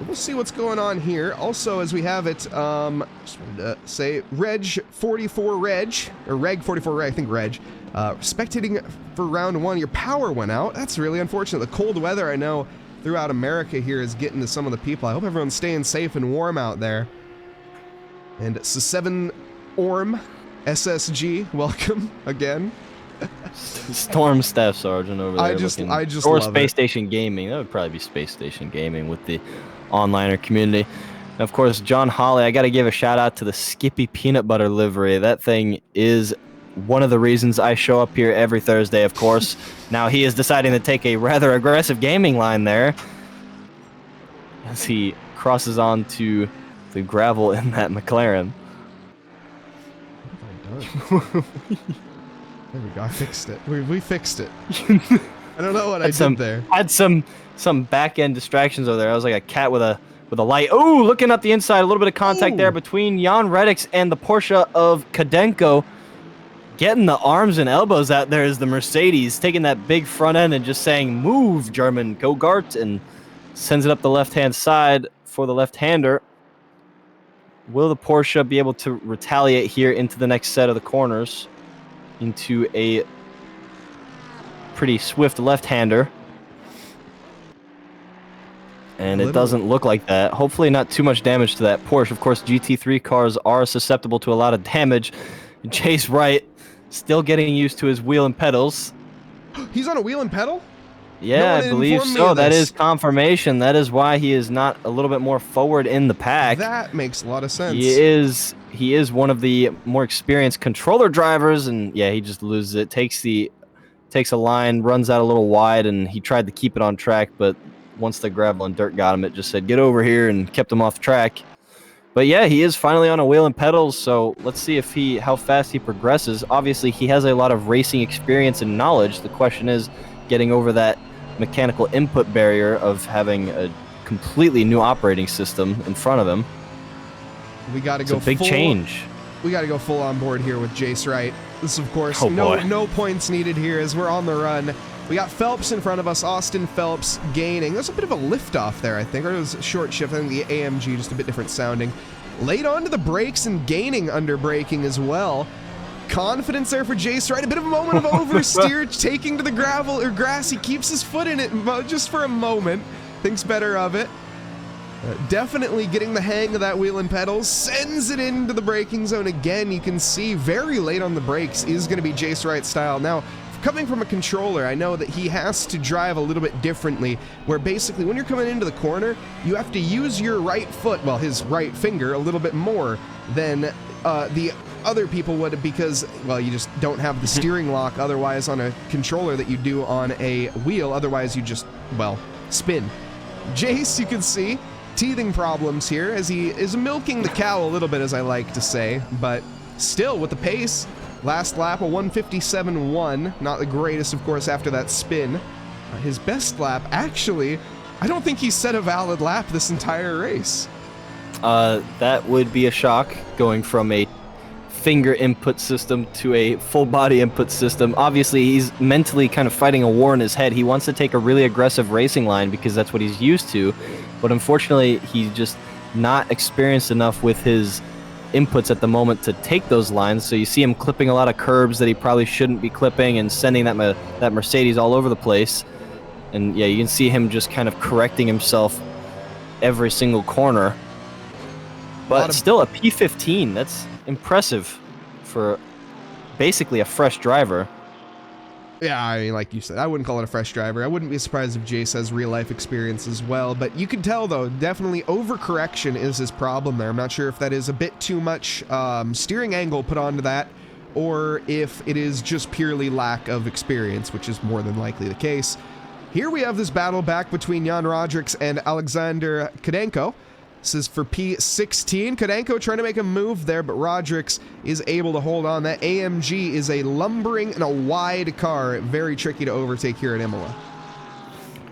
We'll see what's going on here. Also, as we have it, just wanted to say, Reg 44 Reg, or Reg 44 Reg, I think Reg, spectating for round 1, your power went out. That's really unfortunate. The cold weather, I know, throughout America here is getting to some of the people. I hope everyone's staying safe and warm out there. And S7 Orm, SSG, welcome again. Storm Staff Sergeant over there. I just or love Space it. Station Gaming. That would probably be Space Station Gaming with the onliner community. And of course, John Hawley, I got to give a shout out to the Skippy Peanut Butter livery. That thing is one of the reasons I show up here every Thursday, of course. Now he is deciding to take a rather aggressive gaming line there as he crosses onto the gravel in that McLaren. What have I done? There we go. I fixed it. We fixed it. I don't know what I did there. I had some back end distractions over there. I was like a cat with a light. Oh, looking up the inside, a little bit of contact there between Jan Redix and the Porsche of Kadenko. Getting the arms and elbows out there is the Mercedes, taking that big front end and just saying, "Move, German Go-Gart," and sends it up the left-hand side for the left-hander. Will the Porsche be able to retaliate here into the next set of the corners, into a pretty swift left-hander? And it doesn't look like that. Hopefully not too much damage to that Porsche. Of course, GT3 cars are susceptible to a lot of damage. Chase Wright still getting used to his wheel and pedals. He's on a wheel and pedal? Yeah, I believe so. That is confirmation. That is why he is not a little bit more forward in the pack. That makes a lot of sense. He is one of the more experienced controller drivers, and yeah, he just loses it. Takes a line, runs out a little wide, and he tried to keep it on track, but once the gravel and dirt got him, it just said, "Get over here," and kept him off track. But yeah, he is finally on a wheel and pedals, so let's see how fast he progresses. Obviously, he has a lot of racing experience and knowledge. The question is getting over that mechanical input barrier of having a completely new operating system in front of him. We got to go big change. We got to go full on board here with Jace Wright. This is, of course, oh, no points needed here as we're on the run. We got Phelps in front of us, Austin Phelps gaining. There's a bit of a liftoff there, I think, or it was a short shift. I think the AMG, just a bit different sounding. Laid onto the brakes and gaining under braking as well. Confidence there for Jace Wright. A bit of a moment of oversteer, taking to the gravel or grass. He keeps his foot in it just for a moment. Thinks better of it. Definitely getting the hang of that wheel and pedals. Sends it into the braking zone again. You can see very late on the brakes is going to be Jace Wright's style. Now, coming from a controller, I know that he has to drive a little bit differently, where basically when you're coming into the corner, you have to use your right foot, well, his right finger, a little bit more than the other people would, because, well, you just don't have the steering lock otherwise on a controller that you do on a wheel. Otherwise, you just, well, spin. Jace, you can see, teething problems here as he is milking the cow a little bit, as I like to say, but still with the pace. Last lap, a 157.1. Not the greatest, of course, after that spin. His best lap, actually, I don't think he set a valid lap this entire race. That would be a shock, going from a finger input system to a full body input system. Obviously, he's mentally kind of fighting a war in his head. He wants to take a really aggressive racing line because that's what he's used to. But unfortunately, he's just not experienced enough with his inputs at the moment to take those lines, so you see him clipping a lot of curbs that he probably shouldn't be clipping and sending that Mercedes all over the place. And yeah, you can see him just kind of correcting himself every single corner. But still a P15, that's impressive for basically a fresh driver. Yeah, I mean, like you said, I wouldn't call it a fresh driver. I wouldn't be surprised if Jace has real-life experience as well, but you can tell, though, definitely overcorrection is his problem there. I'm not sure if that is a bit too much steering angle put onto that, or if it is just purely lack of experience, which is more than likely the case. Here we have this battle back between Jan Rodrix and Alexander Kadenko. This is for P16. Kodenko trying to make a move there, but Rodrix is able to hold on. That AMG is a lumbering and a wide car. Very tricky to overtake here at Imola.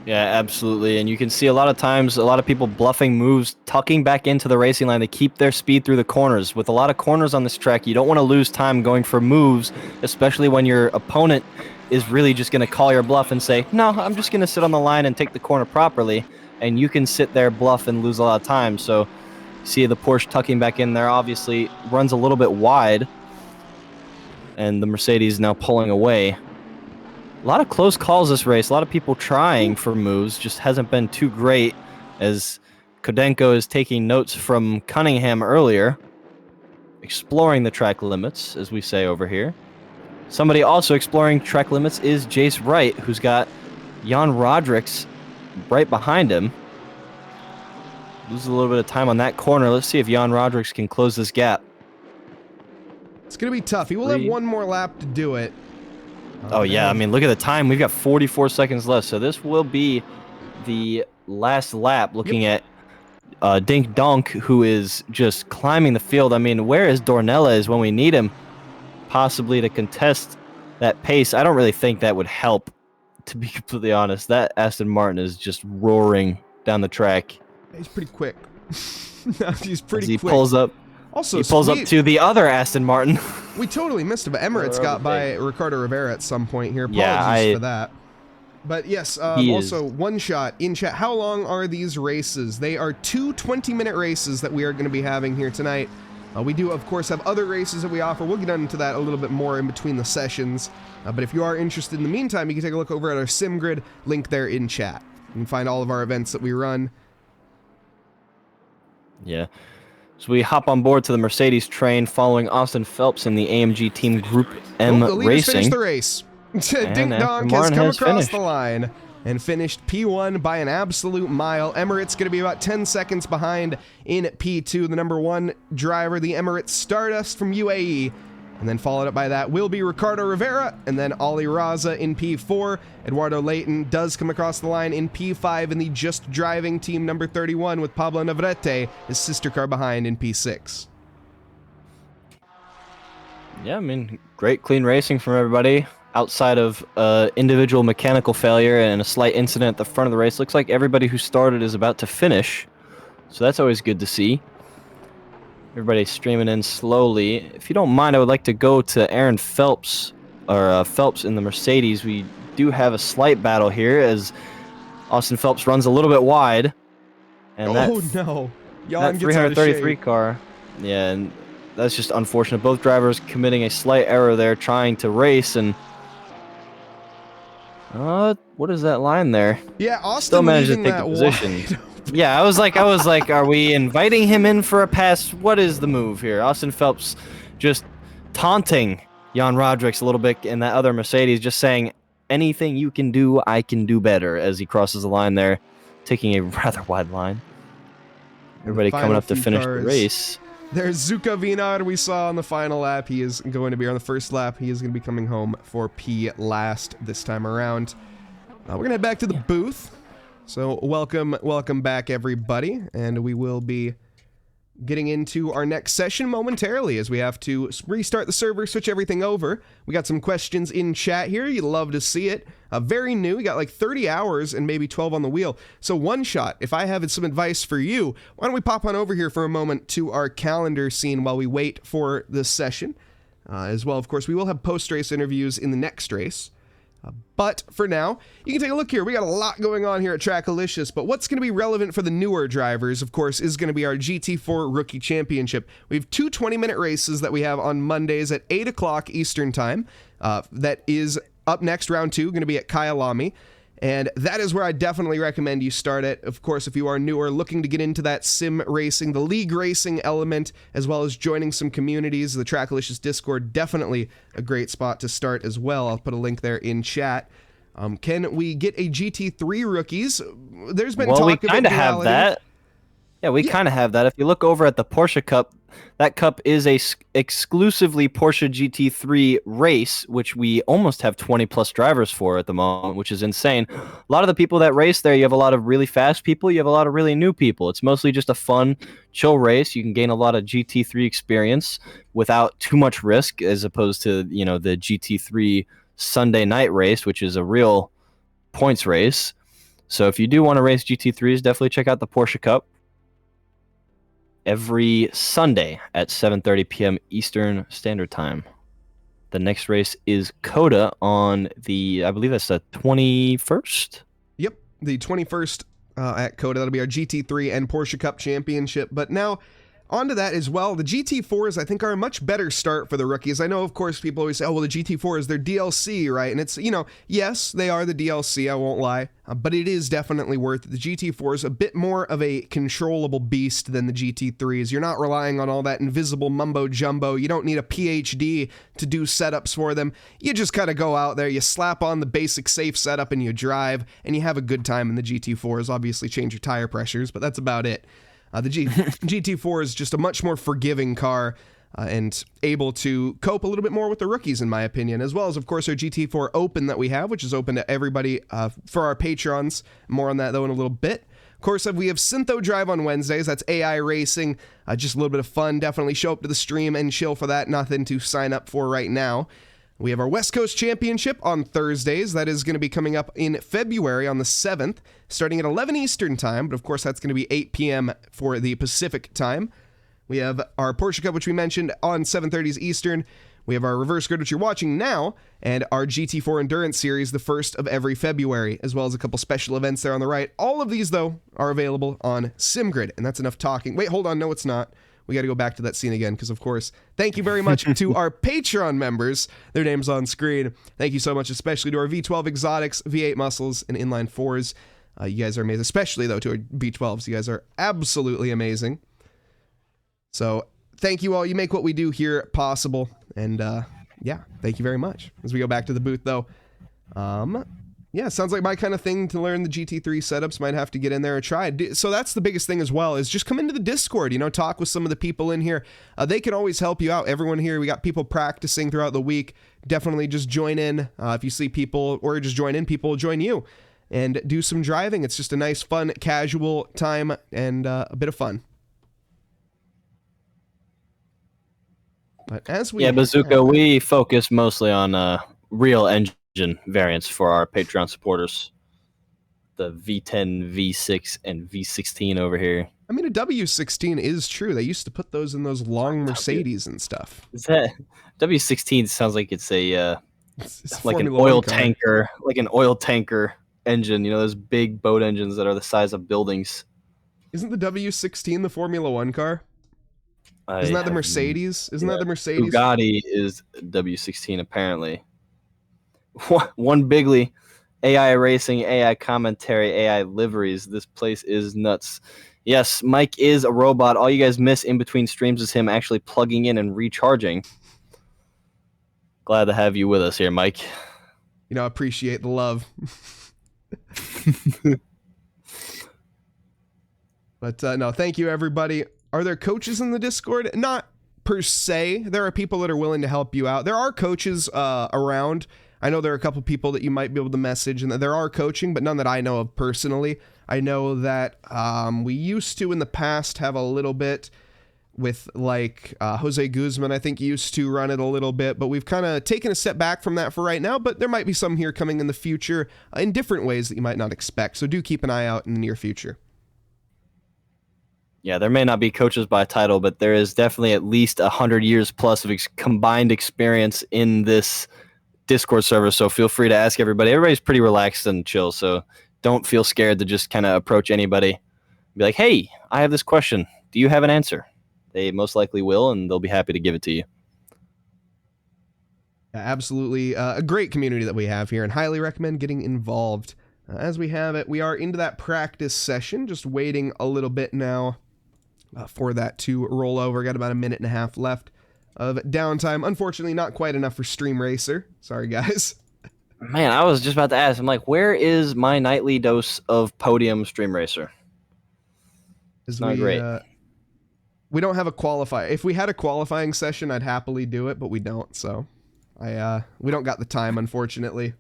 Yeah, absolutely. And you can see a lot of times, a lot of people bluffing moves, tucking back into the racing line to keep their speed through the corners. With a lot of corners on this track, you don't want to lose time going for moves, especially when your opponent is really just going to call your bluff and say, no, I'm just going to sit on the line and take the corner properly. And you can sit there, bluff, and lose a lot of time. So see the Porsche tucking back in there, obviously runs a little bit wide. And the Mercedes now pulling away. A lot of close calls this race. A lot of people trying for moves. Just hasn't been too great, as Kodenko is taking notes from Cunningham earlier. Exploring the track limits, as we say over here. Somebody also exploring track limits is Jace Wright, who's got Jan Rodrix right behind him. Loses a little bit of time on that corner. Let's see if Jan Rodrix can close this gap. It's going to be tough. He will have one more lap to do it. Oh, yeah. I mean, look at the time. We've got 44 seconds left. So this will be the last lap, looking at Dink Donk, who is just climbing the field. I mean, where is Dornella when we need him possibly to contest that pace? I don't really think that would help, to be completely honest. That Aston Martin is just roaring down the track. He's pretty quick. He's pretty quick. He pulls up. Also, he pulls up to the other Aston Martin. We totally missed him. Emirates got by Ricardo Rivera at some point here. Apologies for that. But yes, also one shot in chat. How long are these races? They are 2 20-minute races that we are going to be having here tonight. We do, of course, have other races that we offer. We'll get into that a little bit more in between the sessions. But if you are interested in the meantime, you can take a look over at our sim grid, link there in chat. You can find all of our events that we run. Yeah. So we hop on board to the Mercedes train following Austin Phelps in the AMG Team Group M the leaders Racing. Finished the race. Dink Donk has come across the line and finished P1 by an absolute mile. Emirates going to be about 10 seconds behind in P2. The number 1 driver, the Emirates Stardust from UAE. And then followed up by that will be Ricardo Rivera, and then Ali Raza in P4. Eduardo Leighton does come across the line in P5 in the Just Driving team number 31 with Pablo Navarrete, his sister car behind in P6. Yeah, I mean, great clean racing from everybody. Outside of individual mechanical failure and a slight incident at the front of the race, looks like everybody who started is about to finish. So that's always good to see. Everybody streaming in slowly. If you don't mind, I would like to go to Aaron Phelps, or Phelps in the Mercedes. We do have a slight battle here as Austin Phelps runs a little bit wide. And that 333 car. Yeah, and that's just unfortunate. Both drivers committing a slight error there, trying to race, and what is that line there? Yeah, Austin still managed to take the position. Yeah, I was like, are we inviting him in for a pass? What is the move here? Austin Phelps just taunting Jan Rodrix a little bit in that other Mercedes, just saying, anything you can do, I can do better, as he crosses the line there, taking a rather wide line. Everybody coming up to finish the race. There's Zuka Vinar we saw on the final lap. He is going to be on the first lap. He is going to be coming home for P last this time around. We're going to head back to the booth. So welcome back, everybody. And we will be getting into our next session momentarily as we have to restart the server, switch everything over. We got some questions in chat here. You'd love to see it. Very new. We got like 30 hours and maybe 12 on the wheel. So one shot, if I have some advice for you, why don't we pop on over here for a moment to our calendar scene while we wait for this session. As well, of course, we will have post-race interviews in the next race. But for now, you can take a look here. We got a lot going on here at TRACKILICIOUS, but what's going to be relevant for the newer drivers, of course, is going to be our GT4 Rookie Championship. We have 2 20-minute races that we have on Mondays at 8 o'clock Eastern Time. That is up next, round 2, going to be at Kyalami. And that is where I definitely recommend you start it. Of course, if you are new or looking to get into that sim racing, the league racing element, as well as joining some communities, the TRACKILICIOUS Discord, definitely a great spot to start as well. I'll put a link there in chat. Can we get a GT3 rookies? There's been talk we of kind of have that. Yeah, we Yeah. kind of have that. If you look over at the Porsche Cup, that cup is a exclusively Porsche GT3 race, which we almost have 20 plus drivers for at the moment, which is insane. A lot of the people that race there, you have a lot of really fast people, you have a lot of really new people. It's mostly just a fun, chill race. You can gain a lot of GT3 experience without too much risk, as opposed to, you know, the GT3 Sunday night race, which is a real points race. So if you do want to race GT3s, definitely check out the Porsche Cup every Sunday at 7:30 p.m. Eastern Standard Time. The next race is Coda on the, I believe that's the 21st. Yep, the 21st at Coda. That'll be our GT3 and Porsche Cup Championship. But now, onto that as well, the GT4s I think are a much better start for the rookies. I know, of course, people always say, oh, well, the GT4 is their DLC, right? And it's, you know, yes, they are the DLC, I won't lie, but it is definitely worth it. The GT4 is a bit more of a controllable beast than the GT3s. You're not relying on all that invisible mumbo jumbo. You don't need a PhD to do setups for them. You just kind of go out there, you slap on the basic safe setup and you drive, and you have a good time in the GT4s. Obviously change your tire pressures, but that's about it. The GT4 is just a much more forgiving car and able to cope a little bit more with the rookies, in my opinion, as well as, of course, our GT4 Open that we have, which is open to everybody for our patrons. More on that, though, in a little bit. Of course, we have Syntho Drive on Wednesdays. That's AI racing. Just a little bit of fun. Definitely show up to the stream and chill for that. Nothing to sign up for right now. We have our West Coast Championship on Thursdays. That is going to be coming up in February on the 7th, starting at 11 Eastern time. But of course, that's going to be 8 p.m. for the Pacific time. We have our Porsche Cup, which we mentioned, on 7:30 Eastern. We have our Reverse Grid, which you're watching now, and our GT4 Endurance Series, the first of every February, as well as a couple special events there on the right. All of these, though, are available on SimGrid, and that's enough talking. Wait, hold on. No, it's not. We got to go back to that scene again because, of course, thank you very much to our Patreon members. Their names on screen. Thank you so much, especially to our V12 Exotics, V8 Muscles, and Inline 4s. You guys are amazing, especially, though, to our V12s. You guys are absolutely amazing. So thank you all. You make what we do here possible. And, yeah, thank you very much. As we go back to the booth, though, yeah, sounds like my kind of thing to learn the GT3 setups. Might have to get in there and try it. So that's the biggest thing as well, is just come into the Discord, you know, talk with some of the people in here. They can always help you out. Everyone here, we got people practicing throughout the week. Definitely just join in. If you see people, or just join in, people will join you and do some driving. It's just a nice, fun, casual time and a bit of fun. But as we Bazooka, we focus mostly on real engine variants for our Patreon supporters. The V10, V6, and V16 over here. I mean, a W16 is true. They used to put those in those long Mercedes and stuff. Is that W16 sounds like it's a it's like an Formula oil One car. tanker, like an oil tanker engine. You know, those big boat engines that are the size of buildings. Isn't the W16 the Formula One car? Isn't that the Mercedes? Isn't that the Mercedes? Bugatti is W16 apparently. One bigly, AI racing, AI commentary, AI liveries. This place is nuts. Yes, Mike is a robot. All you guys miss in between streams is him actually plugging in and recharging. Glad to have you with us here, Mike. You know, I appreciate the love. But no, thank you, everybody. Are there coaches in the Discord? Not per se. There are people that are willing to help you out. There are coaches around. I know there are a couple people that you might be able to message, and there are coaching, but none that I know of personally. I know that we used to, in the past, have a little bit with, like, Jose Guzman, I think, used to run it a little bit, but we've kind of taken a step back from that for right now, but there might be some here coming in the future in different ways that you might not expect, so do keep an eye out in the near future. Yeah, there may not be coaches by title, but there is definitely at least 100 years plus of combined experience in this Discord server, so feel free to ask everybody. Everybody's pretty relaxed and chill, so don't feel scared to just kind of approach anybody. Be like, hey, I have this question. Do you have an answer? They most likely will, and they'll be happy to give it to you. Absolutely. A great community that we have here, and highly recommend getting involved. As we have it, we are into that practice session, just waiting a little bit now for that to roll over. Got about a minute and a half left of downtime. Unfortunately, not quite enough for Stream Racer. Sorry, guys. Man, I was just about to ask. I'm like, where is my nightly dose of podium Stream Racer? As not great. We don't have a qualifier. If we had a qualifying session, I'd happily do it, but we don't. So, we don't got the time, unfortunately.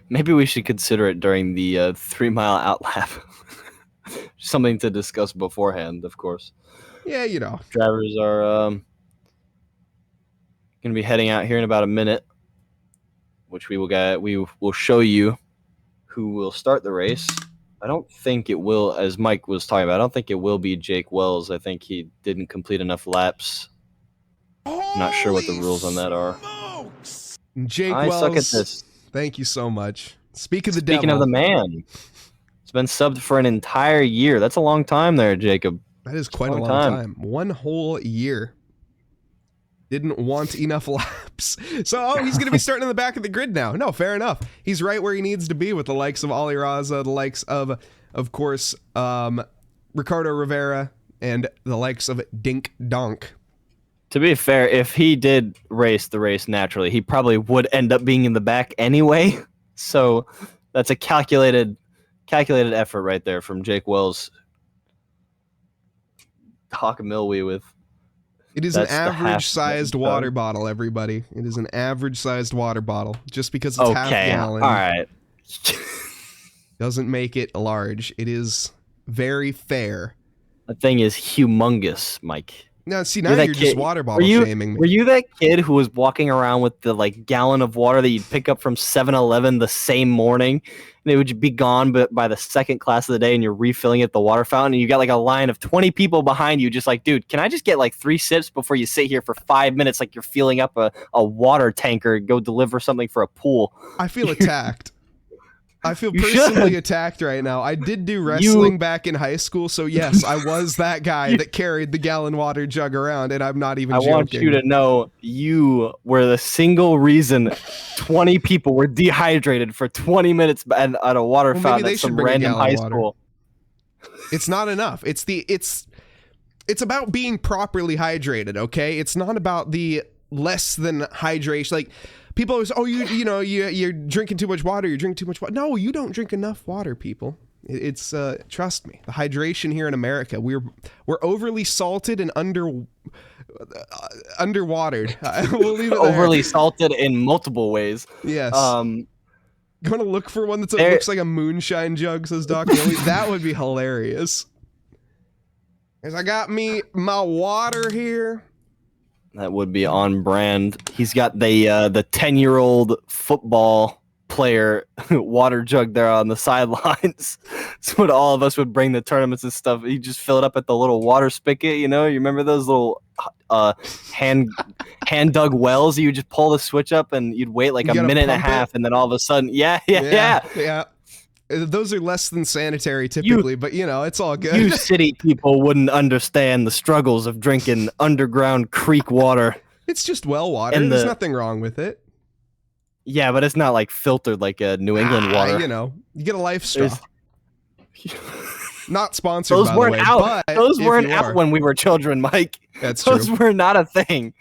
Maybe we should consider it during the 3-mile outlap. Something to discuss beforehand, of course. Yeah, you know. Drivers are going to be heading out here in about a minute, which we will show you who will start the race. I don't think it will, as Mike was talking about, I don't think it will be Jake Wells. I think he didn't complete enough laps. I'm not sure what the rules on that are. Jake I Wells, suck at this. thank you so much. Speaking of the man, it's been subbed for an entire year. That's a long time there, Jacob. That is quite a long time. 1 whole year. Didn't want enough laps. So, he's going to be starting in the back of the grid now. No, fair enough. He's right where he needs to be with the likes of Ali Raza, the likes of course, Ricardo Rivera, and the likes of Dink Donk. To be fair, if he did race the race naturally, he probably would end up being in the back anyway. So, that's a calculated effort right there from Jake Wells. Hawk Milwee with... It is an average-sized water bottle, everybody. It is an average-sized water bottle. Just because it's half gallon, all right, doesn't make it large. It is very fair. The thing is humongous, Mike. Now, see, now you're just water bottle shaming me. Were you that kid who was walking around with the gallon of water that you'd pick up from 7-Eleven the same morning, and it would be gone by the second class of the day, and you're refilling at the water fountain, and you got a line of 20 people behind you, just like, dude, can I just get 3 sips before you sit here for 5 minutes like you're filling up a water tanker, go deliver something for a pool? I feel attacked. I feel personally attacked right now. I did do wrestling back in high school, so yes, I was that guy that carried the gallon water jug around, and I'm not even joking. I want you to know you were the single reason 20 people were dehydrated for 20 minutes at a water fountain at some random high school. It's not enough. It's about being properly hydrated, okay? It's not about the less than hydration. People always, you're drinking too much water. You're drinking too much water. No, you don't drink enough water, people. It's trust me. The hydration here in America, we're overly salted and underwatered. We'll leave it there. Overly salted in multiple ways. Yes. Going to look for one that looks like a moonshine jug, says Doc Millie. That would be hilarious. As I got my water here. That would be on brand. He's got the 10-year-old football player water jug there on the sidelines. That's what all of us would bring to tournaments and stuff. You just fill it up at the little water spigot, you remember those little hand dug wells? You would just pull the switch up and you'd wait a minute and a half, and then all of a sudden, yeah. Those are less than sanitary typically, but it's all good. You city people wouldn't understand the struggles of drinking underground creek water. It's just well water. There's nothing wrong with it. Yeah, but it's not filtered like a New England water. You get a life straw. Not sponsored, those by weren't the way, out. But those weren't out when we were children, Mike. That's true. Those were not a thing.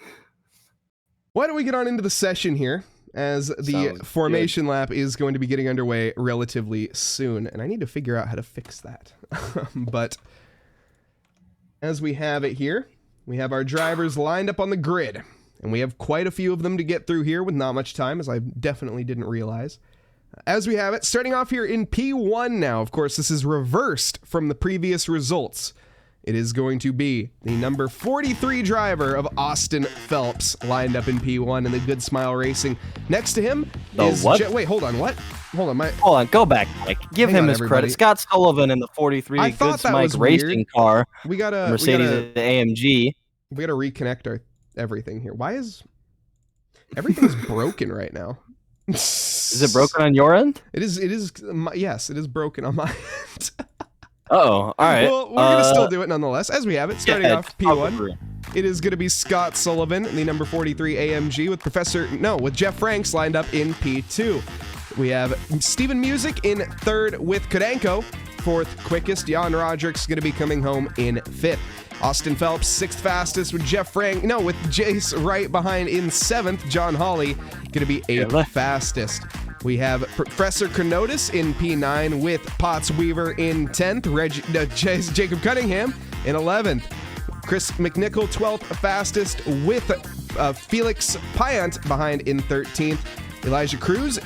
Why don't we get on into the session here? As the formation lap is going to be getting underway relatively soon. And I need to figure out how to fix that. But as we have it here, we have our drivers lined up on the grid. And we have quite a few of them to get through here with not much time, as I definitely didn't realize. As we have it, starting off here in P1 now. Of course, this is reversed from the previous results. It is going to be the number 43 driver of Austin Phelps lined up in P1 in the Good Smile Racing. Next to him is... Wait, hold on, what? Hold on, go back, Mike. Give him his credit. Scott Sullivan in the 43 Good Smile Racing car. Mercedes AMG. We gotta reconnect everything here. Why is... Everything's broken right now. Is it broken on your end? It is, yes, it is broken on my end. All right. Well, we're going to still do it nonetheless, as we have it. Starting off P1, it is going to be Scott Sullivan in the number 43 AMG with Jeff Franks lined up in P2. We have Steven Music in third with Kodenko. Fourth quickest, Jan Roderick's going to be coming home in fifth. Austin Phelps, sixth fastest with with Jace right behind in seventh. John Hawley going to be eighth fastest. We have Professor Chronotis in P9 with Potts Weaver in 10th, Jacob Cunningham in 11th, Chris McNichol 12th fastest with Felix Piant behind in 13th, Elijah Cruz,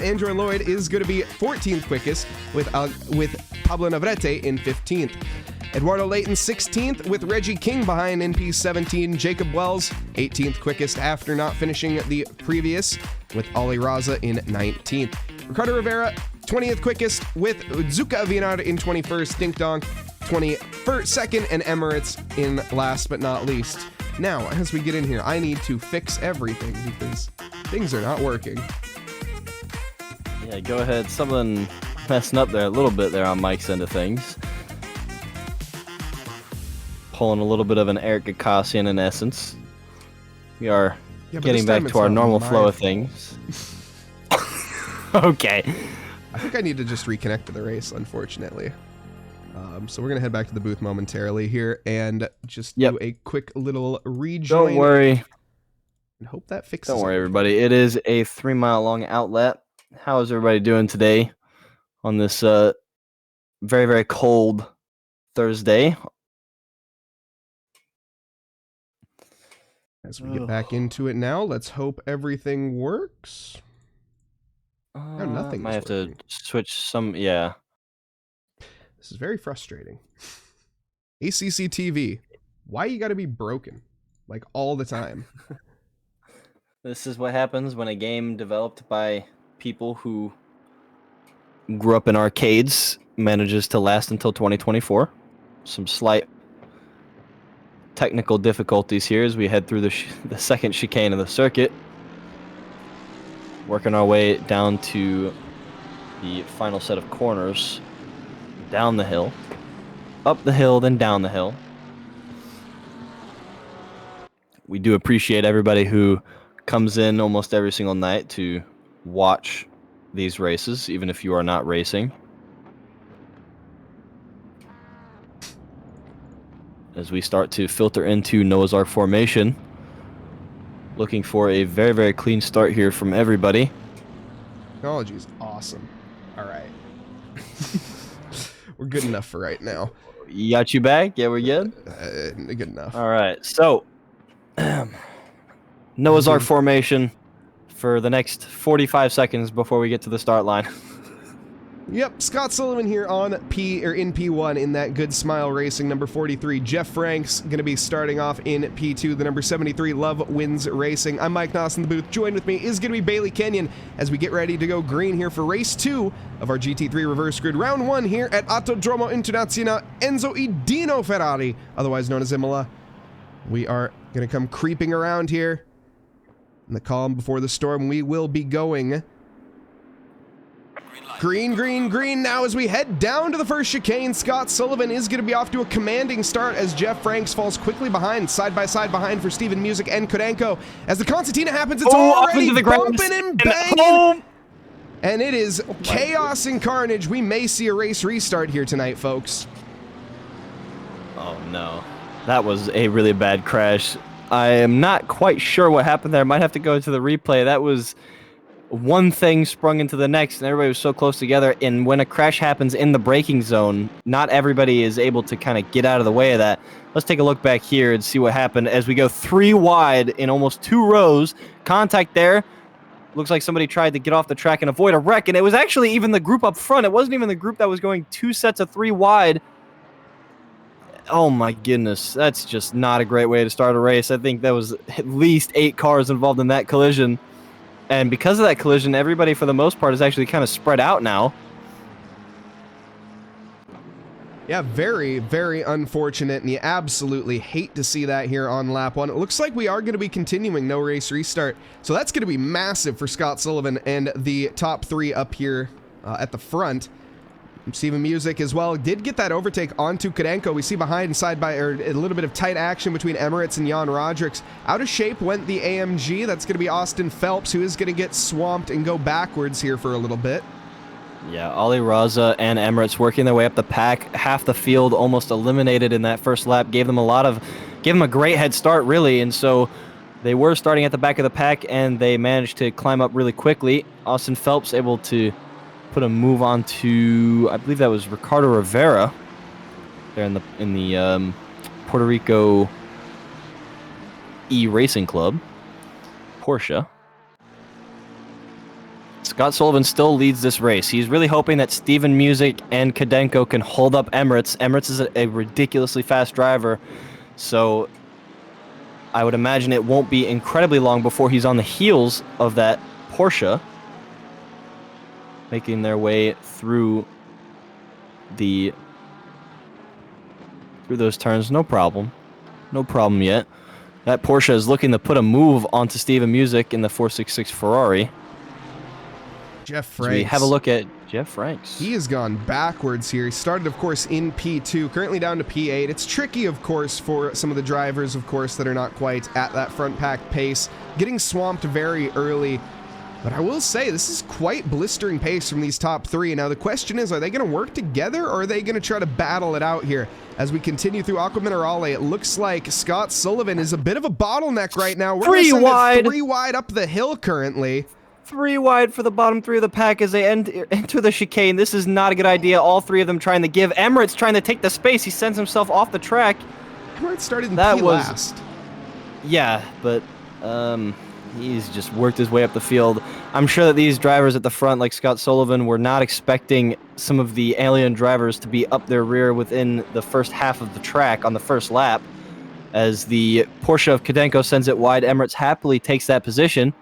Andrew Lloyd is going to be 14th quickest with Pablo Navarrete in 15th. Eduardo Layton 16th with Reggie King behind in P17. Jacob Wells 18th quickest after not finishing the previous with Ali Raza in 19th. Ricardo Rivera 20th quickest with Zuka Avinar in 21st. Dink Donk 22nd and Emirates in last but not least. Now, as we get in here, I need to fix everything because things are not working. Yeah, go ahead. Something messing up there a little bit there on Mike's end of things. Pulling a little bit of an Eric Gakasian in essence. We are getting back to our normal flow of things. Okay. I think I need to just reconnect to the race, unfortunately. So we're going to head back to the booth momentarily here and just do a quick little rejoin. Don't worry. And hope that fixes it. Don't worry, everybody. It is a 3-mile-long outlet. How is everybody doing today on this very, very cold Thursday? As we get back into it now, let's hope everything works. No, nothing. Might have to switch some. Yeah. This is very frustrating. ACC TV, why you got to be broken like all the time? This is what happens when a game developed by people who grew up in arcades manages to last until 2024. Some slight technical difficulties here as we head through the second chicane of the circuit. Working our way down to the final set of corners. Down the hill. Up the hill, then down the hill. We do appreciate everybody who comes in almost every single night to watch these races, even if you are not racing. As we start to filter into Noah's Ark formation. Looking for a very, very clean start here from everybody. Technology is awesome. All right. We're good enough for right now. You got you back? Yeah, we're good? Good enough. All right. So, Noah's Ark formation for the next 45 seconds before we get to the start line. Yep, Scott Sullivan here on in P1 in that Good Smile Racing number 43. Jeff Frank's going to be starting off in P2, the number 73 Love Wins Racing. I'm Mike Nause in the booth. Joined with me is going to be Bailey Kenyon as we get ready to go green here for race 2 of our GT3 reverse grid. Round 1 here at Autodromo Internazionale Enzo Idino Ferrari, otherwise known as Imola. We are going to come creeping around here in the calm before the storm. We will be going green, green, green now as we head down to the first chicane. Scott Sullivan is going to be off to a commanding start as Jeff Franks falls quickly behind, side by side behind for Steven Music and Kudenko. As the concertina happens, it's already bumping and banging. And it is chaos and carnage. We may see a race restart here tonight, folks. Oh, no. That was a really bad crash. I am not quite sure what happened there. I might have to go to the replay. That was one thing sprung into the next, and everybody was so close together. And when a crash happens in the braking zone, not everybody is able to kind of get out of the way of that. Let's take a look back here and see what happened as we go 3 wide in almost 2 rows. Contact there. Looks like somebody tried to get off the track and avoid a wreck, and it was actually even the group up front. It wasn't even the group that was going 2 sets of 3 wide. Oh my goodness, that's just not a great way to start a race. I think there was at least 8 cars involved in that collision. And because of that collision, everybody, for the most part, is actually kind of spread out now. Yeah, very, very unfortunate, and you absolutely hate to see that here on lap 1. It looks like we are going to be continuing no race restart, so that's going to be massive for Scott Sullivan and the top 3 up here at the front. Steven Music as well did get that overtake onto Kudenko. We see behind side by a little bit of tight action between Emirates and Jan Rodricks. Out of shape went the AMG. That's going to be Austin Phelps, who is going to get swamped and go backwards here for a little bit. Yeah, Ali Raza and Emirates working their way up the pack. Half the field almost eliminated in that first lap. Gave them a great head start, really. And so They were starting at the back of the pack, and they managed to climb up really quickly. Austin Phelps able to put a move on to, I believe that was Ricardo Rivera there in the Puerto Rico E-Racing Club, Porsche. Scott Sullivan still leads this race. He's really hoping that Steven Music and Kadenko can hold up Emirates. Emirates is a ridiculously fast driver, so I would imagine it won't be incredibly long before he's on the heels of that Porsche, making their way through those turns. No problem yet. That Porsche is looking to put a move onto Steven Music in the 466 Ferrari. Jeff So Franks. we have a look at Jeff Franks. He has gone backwards here. He started, of course, in P2, currently down to P8. It's tricky, of course, for some of the drivers, of course, that are not quite at that front pack pace, getting swamped very early. But I will say, this is quite blistering pace from these top three. Now, the question is, are they going to work together, or are they going to try to battle it out here? As we continue through Aqua Minerale, it looks like Scott Sullivan is a bit of a bottleneck right now. We're Three wide. 3 wide up the hill currently. 3 wide for the bottom 3 of the pack as they enter the chicane. This is not a good idea. All 3 of them trying to give. Emirates trying to take the space. He sends himself off the track. Emirates started in That P was- last. Yeah, but he's just worked his way up the field. I'm sure that these drivers at the front, like Scott Sullivan, were not expecting some of the alien drivers to be up their rear within the first half of the track on the first lap. As the Porsche of Kadenko sends it wide, Emirates happily takes that position.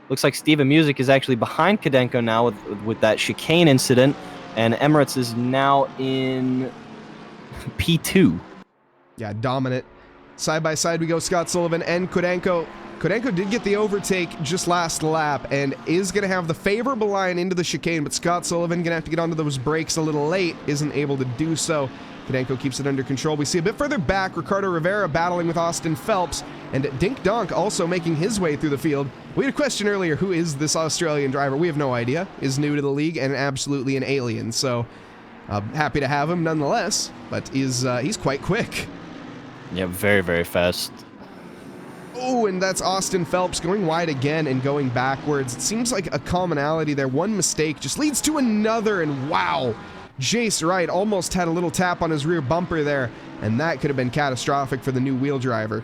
Looks like Steven Music is actually behind Kadenko now with that chicane incident, and Emirates is now in P2. Yeah, dominant. Side by side we go, Scott Sullivan and Kudenko. Kudenko did get the overtake just last lap and is going to have the favorable line into the chicane, but Scott Sullivan going to have to get onto those brakes a little late, isn't able to do so. Kudenko keeps it under control. We see a bit further back, Ricardo Rivera battling with Austin Phelps, and Dink Donk also making his way through the field. We had a question earlier, who is this Australian driver? We have no idea. Is new to the league and absolutely an alien, so happy to have him nonetheless, but he's quite quick. Yeah, very, very fast. Oh, and that's Austin Phelps going wide again and going backwards. It seems like a commonality there. One mistake just leads to another, and wow. Jace Wright almost had a little tap on his rear bumper there, and that could have been catastrophic for the new wheel driver.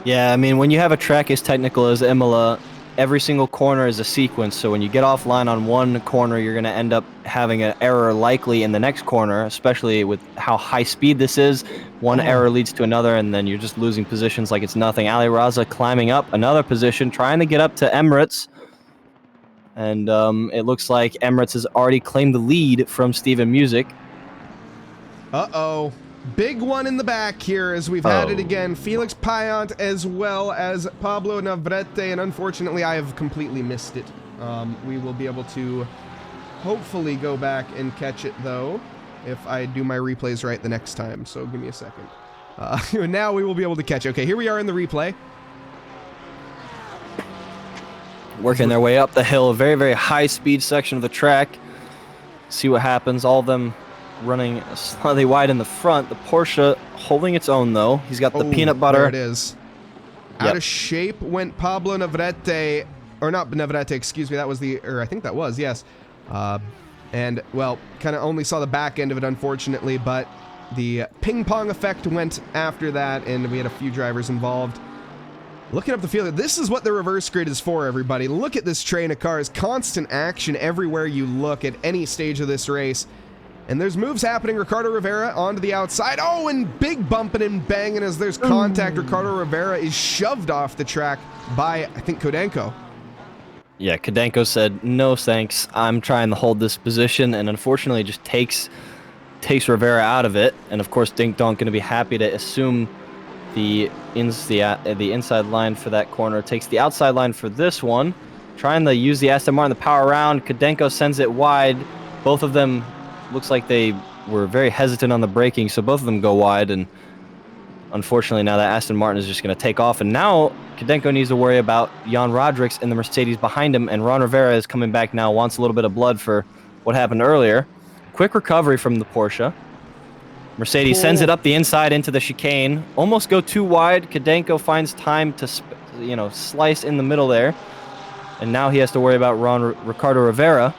Yeah, I mean, when you have a track as technical as Imola, every single corner is a sequence, so when you get offline on one corner, you're going to end up having an error likely in the next corner, especially with how high speed this is. One error leads to another, and then you're just losing positions like it's nothing. Ali Raza climbing up another position, trying to get up to Emirates. And it looks like Emirates has already claimed the lead from Steven Music. Uh-oh. Big one in the back here as we've had it again. Felix Payant as well as Pablo Navarrete, and unfortunately I have completely missed it. We will be able to hopefully go back and catch it, though, if I do my replays right the next time. So give me a second. Now we will be able to catch it. Okay, here we are in the replay. Working their way up the hill, a very, very high-speed section of the track. See what happens. All of them running slightly wide in the front. The Porsche holding its own, though. He's got the peanut butter. There it is. Out of shape went Pablo Navarrete, or not Navarrete, excuse me. That was I think that was, yes. And, well, kind of only saw the back end of it, unfortunately, but the ping-pong effect went after that, and we had a few drivers involved. Looking up the field, this is what the reverse grid is for, everybody. Look at this train of cars. Constant action everywhere you look at any stage of this race. And there's moves happening. Ricardo Rivera onto the outside. Oh, and big bumping and banging as there's contact. Ricardo Rivera is shoved off the track by, I think, Kudenko. Yeah, Kadenko said, no thanks, I'm trying to hold this position, and unfortunately just takes Rivera out of it. And of course, Dink Donk going to be happy to assume the inside line for that corner. Takes the outside line for this one. Trying to use the Aston Martin to power around. Kadenko sends it wide. Both of them looks like they were very hesitant on the braking, so both of them go wide, and unfortunately now that Aston Martin is just going to take off, and now Kadenko needs to worry about Jan Rodrix and the Mercedes behind him, and Ron Rivera is coming back now, wants a little bit of blood for what happened earlier. Quick recovery from the Porsche. Mercedes sends it up the inside into the chicane. Almost go too wide. Kadenko finds time to, slice in the middle there. And now he has to worry about Ricardo Rivera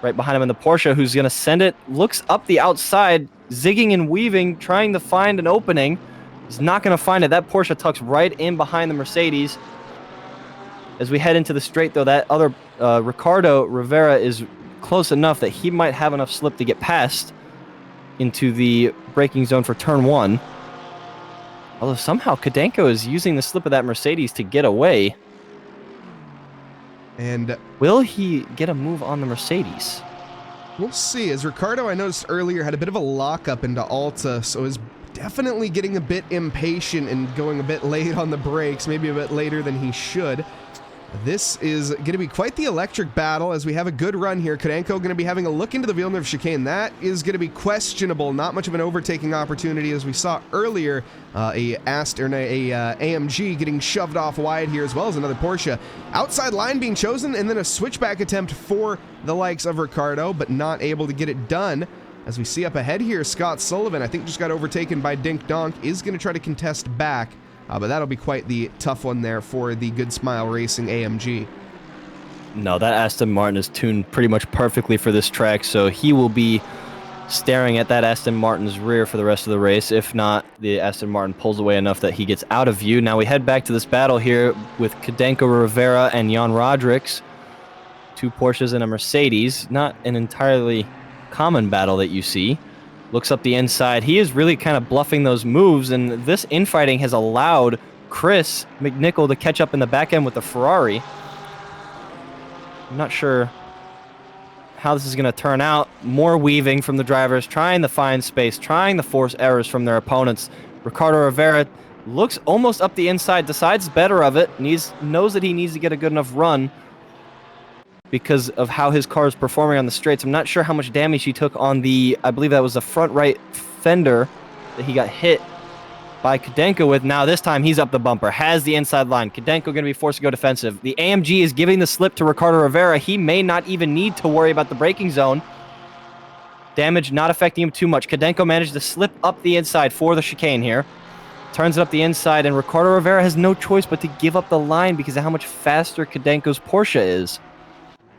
right behind him in the Porsche, who's going to send it. Looks up the outside, zigging and weaving, trying to find an opening. He's not going to find it. That Porsche tucks right in behind the Mercedes. As we head into the straight, though, that other Ricardo Rivera is close enough that he might have enough slip to get past into the braking zone for turn 1. Although somehow Kadenko is using the slip of that Mercedes to get away. And will he get a move on the Mercedes? We'll see. As Ricardo, I noticed earlier, had a bit of a lockup into Alta, so is definitely getting a bit impatient and going a bit late on the brakes, maybe a bit later than he should. This is going to be quite the electric battle as we have a good run here. Kadenko going to be having a look into the Villeneuve chicane. That is going to be questionable. Not much of an overtaking opportunity as we saw earlier. AMG getting shoved off wide here as well as another Porsche. Outside line being chosen and then a switchback attempt for the likes of Ricardo, but not able to get it done. As we see up ahead here, Scott Sullivan, I think just got overtaken by Dink Donk, is going to try to contest back. But that'll be quite the tough one there for the Good Smile Racing AMG. No, that Aston Martin is tuned pretty much perfectly for this track, so he will be staring at that Aston Martin's rear for the rest of the race. If not, the Aston Martin pulls away enough that he gets out of view. Now we head back to this battle here with Kadenko Rivera and Jan Rodrix. 2 Porsches and a Mercedes. Not an entirely common battle that you see. Looks up the inside. He is really kind of bluffing those moves, and this infighting has allowed Chris McNichol to catch up in the back end with the Ferrari. I'm not sure how this is going to turn out. More weaving from the drivers, trying to find space, trying to force errors from their opponents. Ricardo Rivera looks almost up the inside, decides better of it, knows that he needs to get a good enough run because of how his car is performing on the straights. I'm not sure how much damage he took on the, I believe that was the front right fender that he got hit by Kadenko with. Now this time he's up the bumper, has the inside line. Kadenko going to be forced to go defensive. The AMG is giving the slip to Ricardo Rivera. He may not even need to worry about the braking zone. Damage not affecting him too much. Kadenko managed to slip up the inside for the chicane here. Turns it up the inside, and Ricardo Rivera has no choice but to give up the line because of how much faster Kadenko's Porsche is.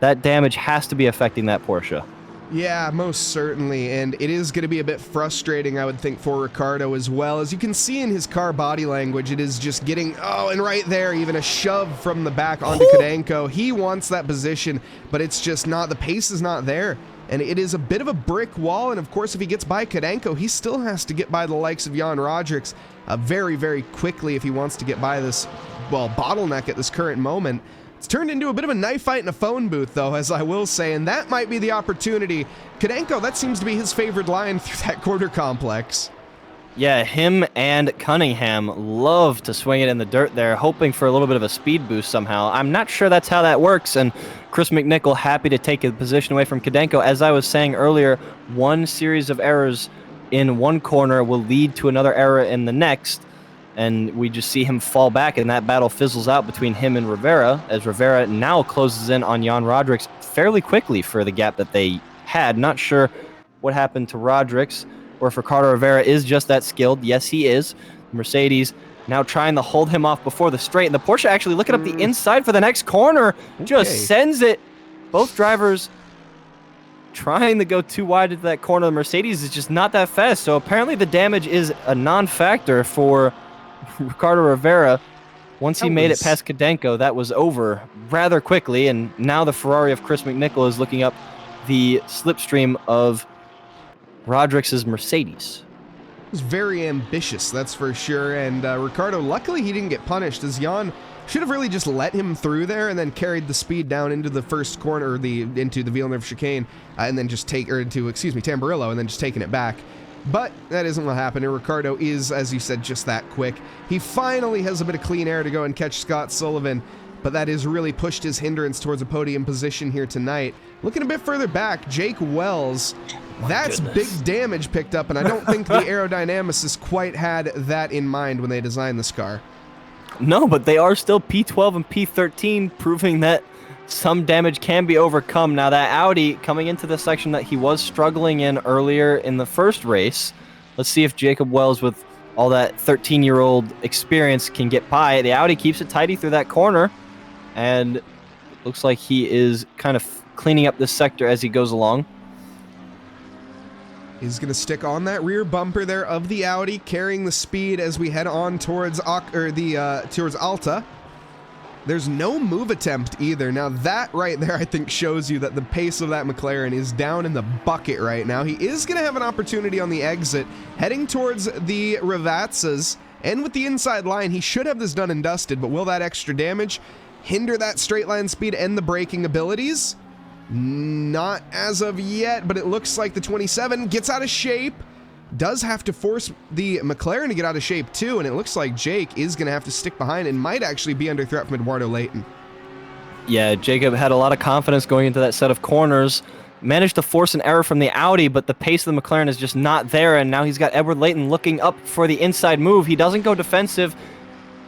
That damage has to be affecting that Porsche. Yeah, most certainly, and it is going to be a bit frustrating, I would think, for Ricardo as well. As you can see in his car body language, it is just getting, and right there, even a shove from the back onto Kadenko. He wants that position, but it's just not, the pace is not there. And it is a bit of a brick wall, and of course, if he gets by Kadenko, he still has to get by the likes of Jan Rodrix very, very quickly if he wants to get by this, bottleneck at this current moment. It's turned into a bit of a knife fight in a phone booth, though, as I will say, and that might be the opportunity. Kadenko, that seems to be his favorite line through that quarter complex. Yeah, him and Cunningham love to swing it in the dirt there, hoping for a little bit of a speed boost somehow. I'm not sure that's how that works, and Chris McNichol happy to take a position away from Kadenko. As I was saying earlier, one series of errors in one corner will lead to another error in the next. And we just see him fall back, and that battle fizzles out between him and Rivera, as Rivera now closes in on Jan Rodrix fairly quickly for the gap that they had. Not sure what happened to Rodrix, or if Ricardo Rivera is just that skilled. Yes, he is. Mercedes now trying to hold him off before the straight, and the Porsche actually looking up the inside for the next corner. Just sends it. Both drivers trying to go too wide into that corner. The Mercedes is just not that fast, so apparently the damage is a non-factor for Ricardo Rivera. Once he made it past Kadenko, that was over rather quickly, and now the Ferrari of Chris McNichol is looking up the slipstream of Rodrix's Mercedes. It was very ambitious, that's for sure, and Ricardo, luckily he didn't get punished, as Jan should have really just let him through there and then carried the speed down into the first corner, into the Villeneuve chicane, and then just Tamburello, and then just taking it back. But that isn't what happened, and Ricardo is, as you said, just that quick. He finally has a bit of clean air to go and catch Scott Sullivan, but that has really pushed his hindrance towards a podium position here tonight. Looking a bit further back, Jake Wells, that's big damage picked up, and I don't think the aerodynamicists quite had that in mind when they designed this car. No, but they are still P12 and P13, proving that some damage can be overcome. Now that Audi coming into the section that he was struggling in earlier in the first race, Let's see if Jacob Wells, with all that 13-year-old experience, can get by. The Audi keeps it tidy through that corner, and looks like he is kind of cleaning up this sector as he goes along. He's going to stick on that rear bumper there of the Audi, carrying the speed as we head on towards towards Alta. There's no move attempt either. Now that right there, I think, shows you that the pace of that McLaren is down in the bucket right now. He is going to have an opportunity on the exit, heading towards the Ravazzas, and with the inside line, he should have this done and dusted, but will that extra damage hinder that straight line speed and the braking abilities? Not as of yet, but it looks like the 27 gets out of shape. Does have to force the McLaren to get out of shape too, and it looks like Jake is going to have to stick behind and might actually be under threat from Eduardo Leighton. Yeah, Jacob had a lot of confidence going into that set of corners. Managed to force an error from the Audi, but the pace of the McLaren is just not there, and now he's got Edward Leighton looking up for the inside move. He doesn't go defensive.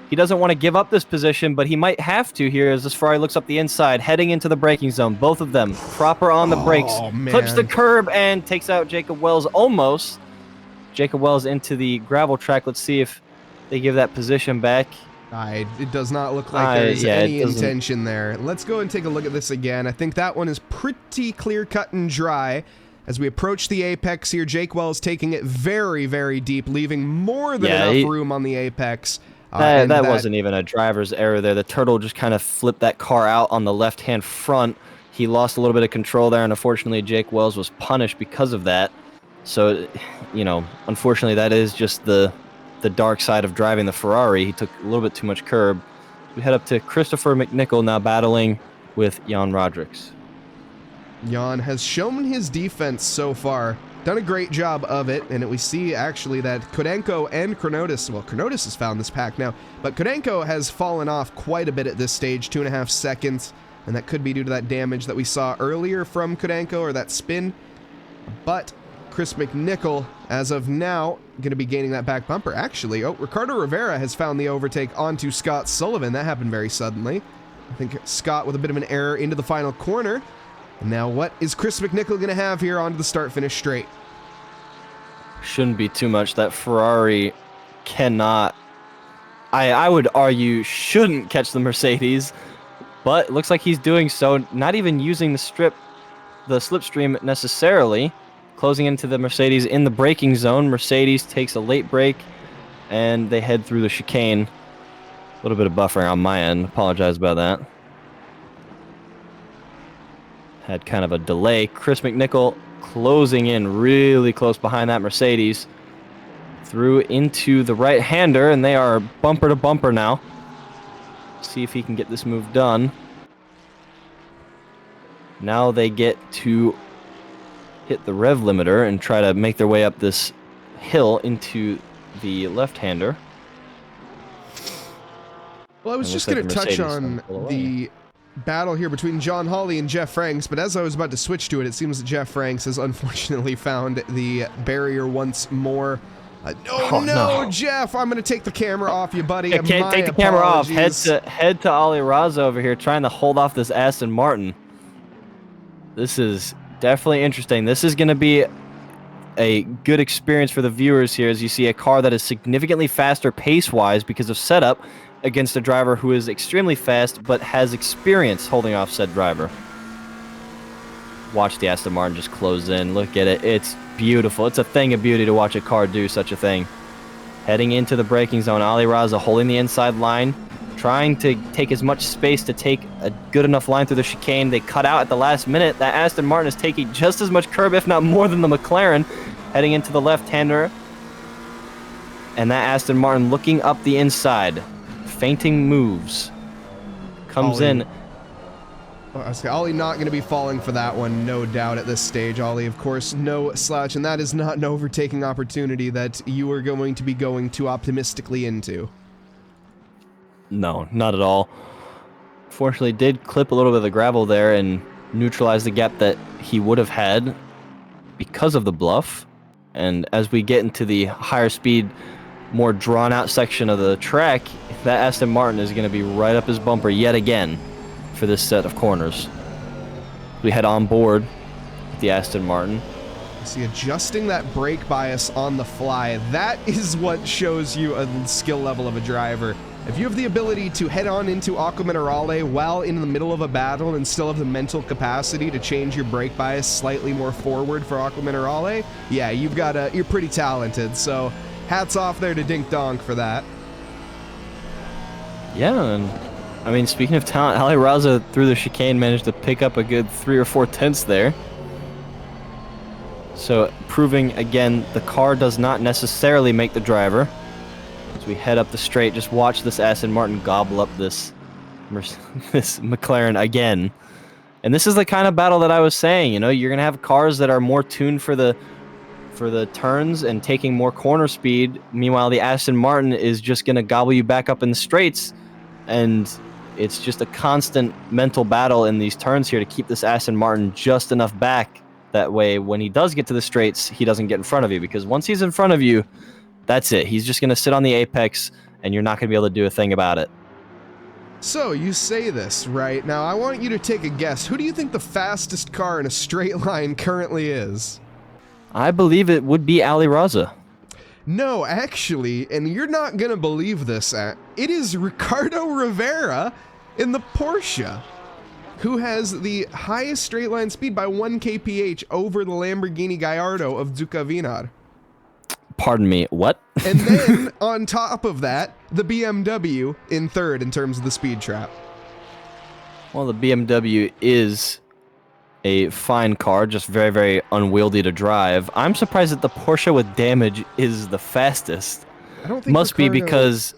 He doesn't want to give up this position, but he might have to here as this Ferrari looks up the inside, heading into the braking zone. Both of them proper on the brakes. Clips the curb and takes out Jacob Wells almost. Jacob Wells into the gravel track. Let's see if they give that position back. It does not look like there's any intention there. Let's go and take a look at this again. I think that one is pretty clear cut and dry. As we approach the apex here, Jake Wells taking it very, very deep, leaving more than enough room on the apex. That wasn't even a driver's error there. The Turtle just kind of flipped that car out on the left-hand front. He lost a little bit of control there, and unfortunately, Jake Wells was punished because of that. So, you know, unfortunately, that is just the dark side of driving the Ferrari. He took a little bit too much curb. We head up to Christopher McNichol, now battling with Jan Rodrigues. Jan has shown his defense so far, done a great job of it, and we see actually that Kodenko and Chronotis, well, Chronotis has found this pack now, but Kodenko has fallen off quite a bit at this stage, 2.5 seconds, and that could be due to that damage that we saw earlier from Kodenko, or that spin. But Chris McNichol, as of now, going to be gaining that back bumper. Actually, Ricardo Rivera has found the overtake onto Scott Sullivan. That happened very suddenly. I think Scott with a bit of an error into the final corner. And now what is Chris McNichol going to have here onto the start-finish straight? Shouldn't be too much. That Ferrari cannot, I would argue, shouldn't catch the Mercedes, but it looks like he's doing so, not even using the slipstream necessarily. Closing into the Mercedes in the braking zone. Mercedes takes a late break, and they head through the chicane. A little bit of buffering on my end. Apologize about that. Had kind of a delay. Chris McNichol closing in really close behind that Mercedes. Through into the right-hander, and they are bumper to bumper now. See if he can get this move done. Now they get to hit the rev limiter and try to make their way up this hill into the left-hander. Well, I was just going to touch on the battle here between John Hawley and Jeff Franks, but as I was about to switch to it, it seems that Jeff Franks has unfortunately found the barrier once more. No, Jeff, I'm going to take the camera off you, buddy. I can't take the camera off. Head to Ali Raza over here trying to hold off this Aston Martin. This is definitely interesting. This is going to be a good experience for the viewers here as you see a car that is significantly faster pace-wise because of setup against a driver who is extremely fast but has experience holding off said driver. Watch the Aston Martin just close in. Look at it. It's beautiful. It's a thing of beauty to watch a car do such a thing. Heading into the braking zone, Ali Raza holding the inside line, trying to take as much space to take a good enough line through the chicane. They cut out at the last minute. That Aston Martin is taking just as much curb, if not more than the McLaren, heading into the left-hander. And that Aston Martin looking up the inside. Feinting moves. Comes in. Ollie not going to be falling for that one, no doubt at this stage. Ollie, of course, no slouch, and that is not an overtaking opportunity that you are going to be going too optimistically into. No, not at all. Fortunately, did clip a little bit of the gravel there and neutralize the gap that he would have had because of the bluff. And as we get into the higher speed, more drawn-out section of the track, that Aston Martin is going to be right up his bumper yet again for this set of corners. We head on board with the Aston Martin. See, adjusting that brake bias on the fly, that is what shows you a skill level of a driver. If you have the ability to head on into Aqua Minerale while in the middle of a battle and still have the mental capacity to change your brake bias slightly more forward for Aqua Minerale, yeah, you're pretty talented. So hats off there to Dink Donk for that. Yeah, and I mean, speaking of talent, Ali Raza through the chicane managed to pick up a good 3 or 4 tenths there. So proving again, the car does not necessarily make the driver. As we head up the straight, just watch this Aston Martin gobble up this McLaren again. And this is the kind of battle that I was saying, you know, you're going to have cars that are more tuned for the turns and taking more corner speed. Meanwhile, the Aston Martin is just going to gobble you back up in the straights. And it's just a constant mental battle in these turns here to keep this Aston Martin just enough back. That way, when he does get to the straights, he doesn't get in front of you. Because once he's in front of you, that's it. He's just going to sit on the apex, and you're not going to be able to do a thing about it. So, you say this, right? Now, I want you to take a guess. Who do you think the fastest car in a straight line currently is? I believe it would be Ali Raza. No, actually, and you're not going to believe this, it is Ricardo Rivera in the Porsche, who has the highest straight line speed by 1 kph over the Lamborghini Gallardo of Ducavinar. Pardon me, what? And then, on top of that, the BMW in third in terms of the speed trap. Well, the BMW is a fine car, just very, very unwieldy to drive. I'm surprised that the Porsche with damage is the fastest. I don't think Must be Ricardo, because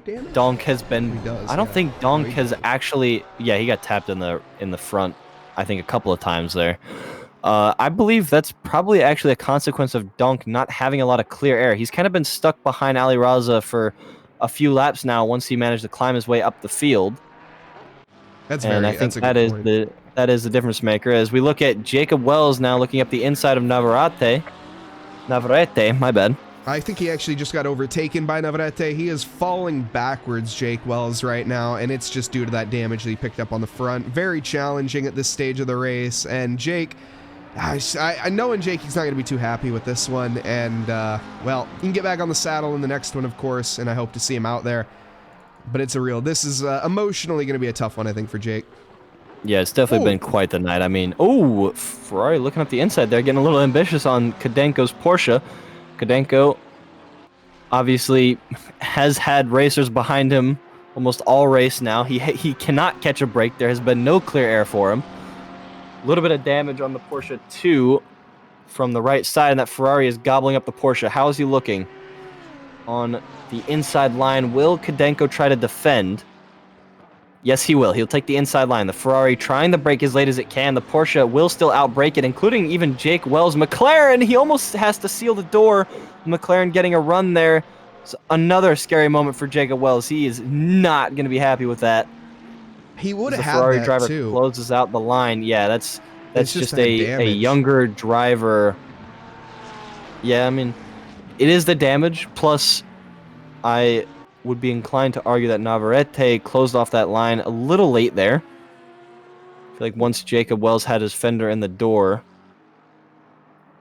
damage? Donk has been... He does, I don't yeah. think Donk has actually... Yeah, he got tapped in the front, I think, a couple of times there. I believe that's probably actually a consequence of Donk not having a lot of clear air. He's kind of been stuck behind Ali Raza for a few laps now once he managed to climb his way up the field. That's and I think that is the difference maker. As we look at Jacob Wells now looking up the inside of Navarrete, my bad. I think he actually just got overtaken by Navarrete. He is falling backwards, Jake Wells, right now, and it's just due to that damage that he picked up on the front. Very challenging at this stage of the race, and Jake... I know in Jake he's not going to be too happy with this one, and, well, he can get back on the saddle in the next one, of course, and I hope to see him out there. But this is emotionally going to be a tough one, I think, for Jake. Yeah, it's definitely been quite the night. I mean, Ferrari looking up the inside there, getting a little ambitious on Kadenko's Porsche. Kadenko obviously has had racers behind him almost all race now. He cannot catch a break. There has been no clear air for him. A little bit of damage on the Porsche, too, from the right side, and that Ferrari is gobbling up the Porsche. How is he looking on the inside line? Will Kadenko try to defend? Yes, he will. He'll take the inside line. The Ferrari trying to brake as late as it can. The Porsche will still outbrake it, including even Jake Wells. McLaren, he almost has to seal the door. McLaren getting a run there. It's another scary moment for Jacob Wells. He is not going to be happy with that. He would have had the Ferrari that driver too. Closes out the line. Yeah, that's just a damage. younger driver. Yeah, I mean, it is the damage. Plus, I would be inclined to argue that Navarrete closed off that line a little late there. I feel like once Jacob Wells had his fender in the door.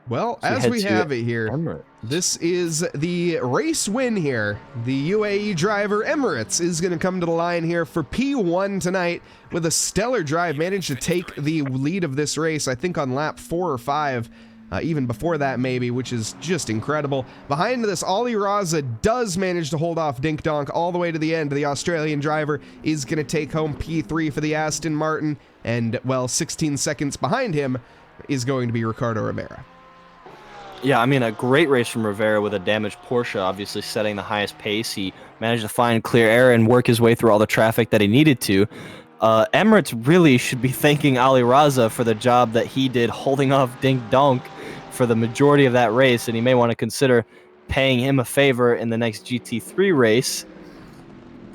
Well, as we have it here, this is the race win here. The UAE driver Emirates is going to come to the line here for P1 tonight with a stellar drive. Managed to take the lead of this race, I think on lap 4 or 5, even before that maybe, which is just incredible. Behind this, Ali Raza does manage to hold off Dink Donk all the way to the end. The Australian driver is going to take home P3 for the Aston Martin, and, well, 16 seconds behind him is going to be Ricardo Rivera. Yeah, I mean, a great race from Rivera with a damaged Porsche, obviously setting the highest pace. He managed to find clear air and work his way through all the traffic that he needed to. Emirates really should be thanking Ali Raza for the job that he did holding off Dink Donk for the majority of that race, and he may want to consider paying him a favor in the next GT3 race.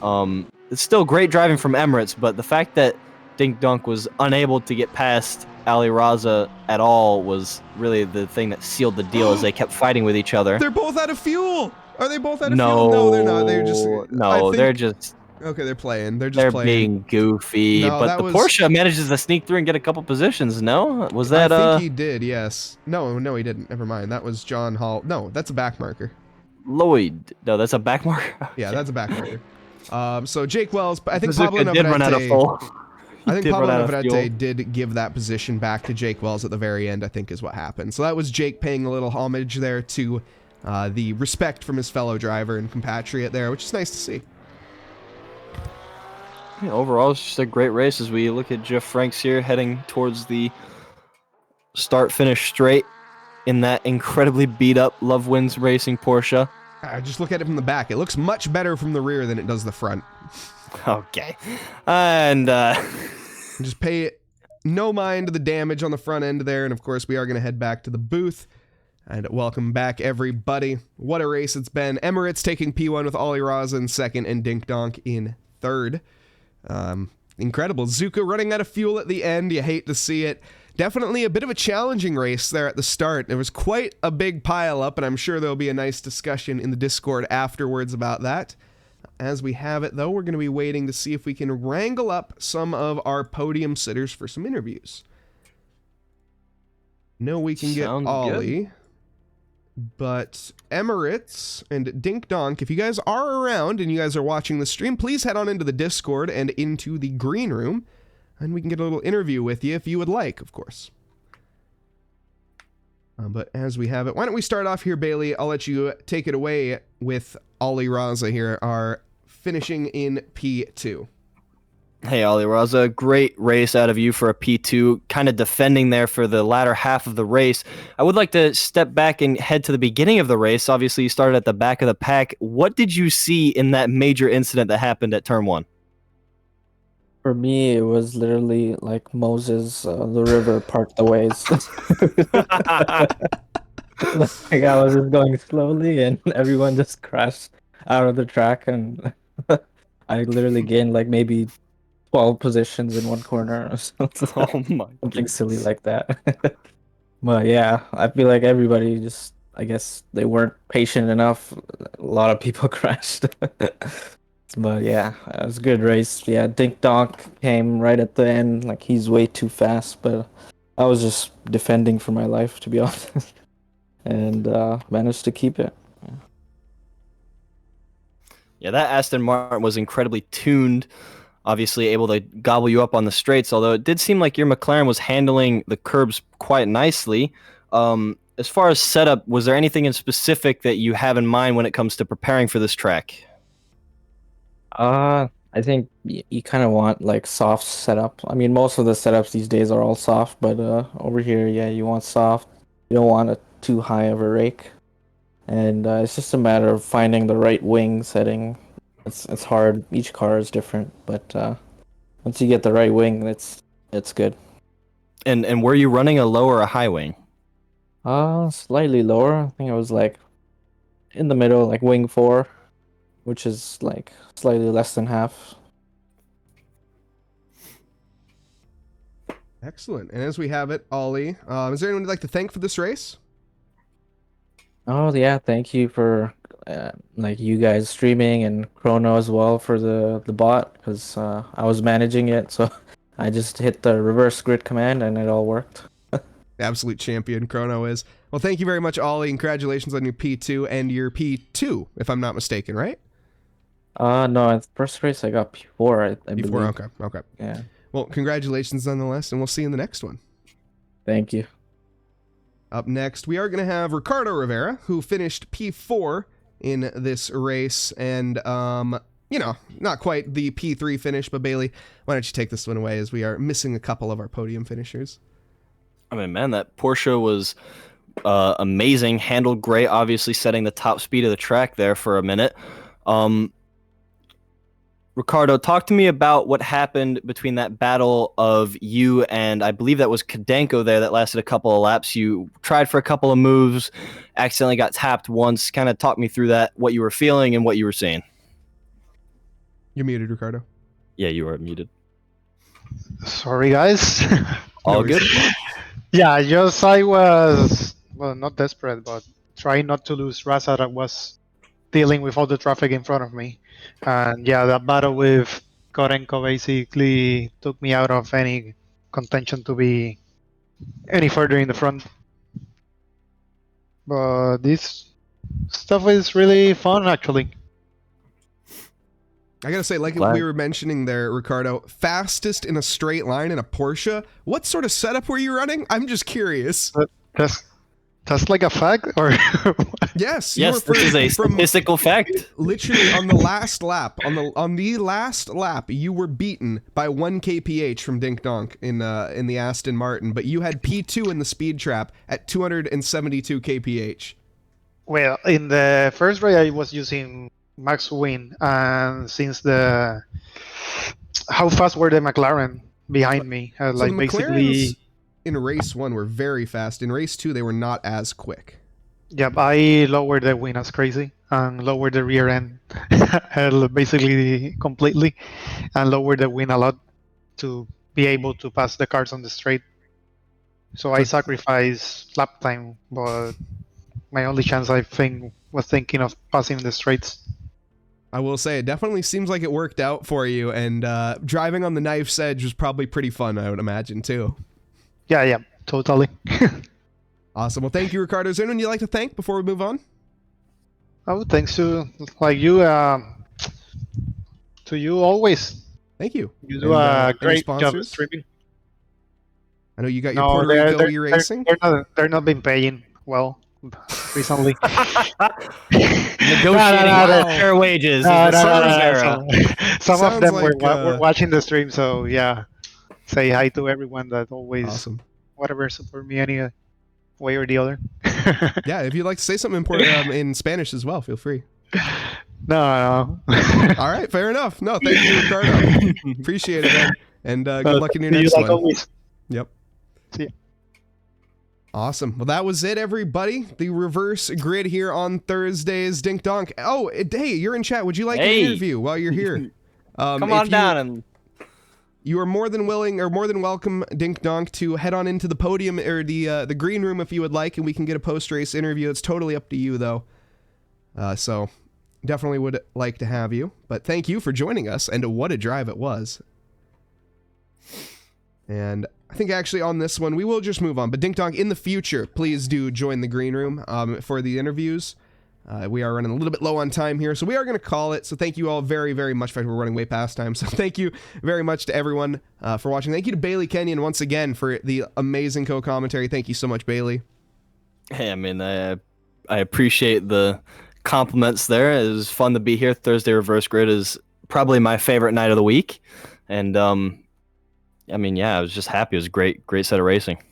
It's still great driving from Emirates, but the fact that Dink Donk was unable to get past Ali Raza at all was really the thing that sealed the deal as they kept fighting with each other. They're both out of fuel. Are they both out of fuel? No, they're not. They're just Okay, they're playing. They're just They're playing. being goofy, No, but that the was- Porsche manages to sneak through and get a couple positions. No, was I that? think he did. Yes. No, he didn't. Never mind. That was John Hall. No, that's a back marker. Lloyd. No, that's a back marker. Yeah, that's a back marker. So Jake Wells, I think Suzuka Pablo did run out of Navarrete. fuel. I think did Pablo run out of Navarrete did give that position back to Jake Wells at the very end, I think is what happened. So that was Jake paying a little homage there to the respect from his fellow driver and compatriot there, which is nice to see. Yeah, overall, it's just a great race as we look at Jeff Franks here heading towards the start-finish straight in that incredibly beat-up Love Wins Racing Porsche. Just look at it from the back. It looks much better from the rear than it does the front. Okay. And just pay no mind to the damage on the front end there. And of course, we are going to head back to the booth. And welcome back, everybody. What a race it's been. Emirates taking P1 with Ollie Raza in second and Dink Donk in third. Incredible. Zuka running out of fuel at the end. You hate to see it. Definitely a bit of a challenging race there at the start. There was quite a big pile up, and I'm sure there'll be a nice discussion in the Discord afterwards about that. As we have it, though, we're going to be waiting to see if we can wrangle up some of our podium sitters for some interviews. No, we can get Ollie. But Emirates and Dink Donk, if you guys are around and you guys are watching the stream, please head on into the Discord and into the green room, and we can get a little interview with you if you would like, of course. But as we have it, why don't we start off here, Bailey? I'll let you take it away with Ollie Raza here, our finishing in P2. hey, Ollie Raza, great race out of you for a P2, kind of defending there for the latter half of the race. I would like to step back and head to the beginning of the race. Obviously, you started at the back of the pack. What did you see in that major incident that happened at turn 1? For me, it was literally like Moses, the river part the ways. Like I was just going slowly, and everyone just crashed out of the track, and I literally gained like maybe 12 positions in one corner or something. Oh my! Something silly like that. But yeah, I feel like everybody just, I guess they weren't patient enough. A lot of people crashed. But yeah, it was a good race. Yeah, Dink Donk came right at the end. Like, he's way too fast, but I was just defending for my life, to be honest. And managed to keep it. Yeah, that Aston Martin was incredibly tuned, obviously able to gobble you up on the straights, although it did seem like your McLaren was handling the curbs quite nicely. As far as setup, was there anything in specific that you have in mind when it comes to preparing for this track? I think you kind of want like soft setup. I mean, most of the setups these days are all soft, but over here, yeah, you want soft. You don't want too high of a rake, and it's just a matter of finding the right wing setting. It's hard. Each car is different, but once you get the right wing, it's good. And were you running a low or a high wing? Slightly lower. I think it was like in the middle, like wing 4. Which is like slightly less than half. Excellent. And as we have it, Ollie, is there anyone you'd like to thank for this race? Oh yeah, thank you for like you guys streaming, and Chrono as well for the bot, because I was managing it, so I just hit the reverse grid command and it all worked. Absolute champion Chrono is. Well, thank you very much, Ollie. Congratulations on your P2 and your P2, if I'm not mistaken, right? No, at the first race I got P4, I believe. P4, okay. Yeah. Well, congratulations nonetheless, and we'll see you in the next one. Thank you. Up next, we are going to have Ricardo Rivera, who finished P4 in this race, and, you know, not quite the P3 finish, but Bailey, why don't you take this one away, as we are missing a couple of our podium finishers. I mean, man, that Porsche was amazing, handled great, obviously setting the top speed of the track there for a minute. Ricardo, talk to me about what happened between that battle of you and I believe that was Kadenko there that lasted a couple of laps. You tried for a couple of moves, accidentally got tapped once. Kind of talk me through that, what you were feeling and what you were seeing. You're muted, Ricardo. Yeah, you are muted. Sorry, guys. All good? Yeah, I was, well, not desperate, but trying not to lose Raza. That was dealing with all the traffic in front of me. And yeah, that battle with Korenko basically took me out of any contention to be any further in the front. But this stuff is really fun, actually. I gotta say, like Glad. we were mentioning there, Ricardo, fastest in a straight line in a Porsche. What sort of setup were you running? I'm just curious. That's like a fact, or Yes, you Yes, were this is a from statistical fact. literally on the last lap. On the last lap, you were beaten by 1 kph from Dink Donk in the Aston Martin, but you had P2 in the speed trap at 272 kph. well, in the first race I was using Max Win, and since how fast were the McLaren behind me? So Like the basically, McLarens in race 1 were very fast. In race 2, they were not as quick. yep, I lowered the wing as crazy and lowered the rear end basically completely, and lowered the wing a lot to be able to pass the cars on the straight. So I sacrificed lap time, but my only chance I think was thinking of passing the straights. I will say, it definitely seems like it worked out for you, and driving on the knife's edge was probably pretty fun, I would imagine, too. Yeah, totally. Awesome. Well, thank you, Ricardo. Is there anyone you'd like to thank before we move on? Oh, thanks to like you, to you always. Thank you. You do And, a any great job of sponsors? streaming. I know you got your No, Puerto Rico e-racing. they're not been paying well recently. Negotiating fair wages. No, is the no, no, Spurs no, era. Some of Sounds them like, were watching the stream, so yeah. Say hi to everyone that always Awesome. whatever support me any way or the other. Yeah, if you'd like to say something important in Spanish as well, feel free. No. All right, fair enough. No, thank you, Ricardo. Appreciate it, man. And good luck in your See you next like one. always. Yep. See ya. Awesome. Well, that was it, everybody. The reverse grid here on Thursdays. Dink Donk. Oh, hey, you're in chat. Would you like an interview while you're here? Come on down and... You are more than willing or more than welcome, Dink Donk, to head on into the podium or the green room if you would like, and we can get a post-race interview. It's totally up to you, though. So definitely would like to have you. But thank you for joining us, and what a drive it was. And I think actually on this one, we will just move on. But Dink Donk, in the future, please do join the green room for the interviews. We are running a little bit low on time here, so we are going to call it. So thank you all very, very much. In fact, we're running way past time. So thank you very much to everyone for watching. Thank you to Bailey Kenyon once again for the amazing co-commentary. Thank you so much, Bailey. Hey, I mean, I appreciate the compliments there. It was fun to be here. Thursday Reverse Grid is probably my favorite night of the week. And, I mean, yeah, I was just happy. It was a great set of racing.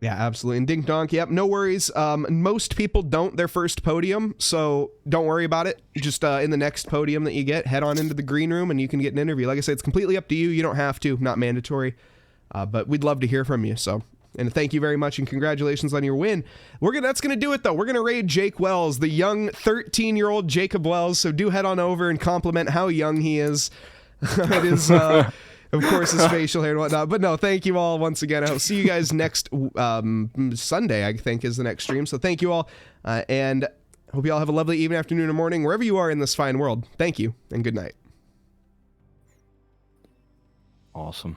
Yeah, absolutely. And Dink Donk, yep, no worries. Most people don't their first podium, so don't worry about it. Just in the next podium that you get, head on into the green room and you can get an interview. Like I said, it's completely up to you. You don't have to, not mandatory. But we'd love to hear from you. So, and thank you very much and congratulations on your win. That's gonna do it though. We're gonna raid Jake Wells, the young 13-year-old Jacob Wells. So do head on over and compliment how young he is. It is. Of course, his facial hair and whatnot. But no, thank you all once again. I'll see you guys next Sunday, I think, is the next stream. So thank you all. And hope you all have a lovely evening, afternoon, or morning, wherever you are in this fine world. Thank you, and good night. Awesome.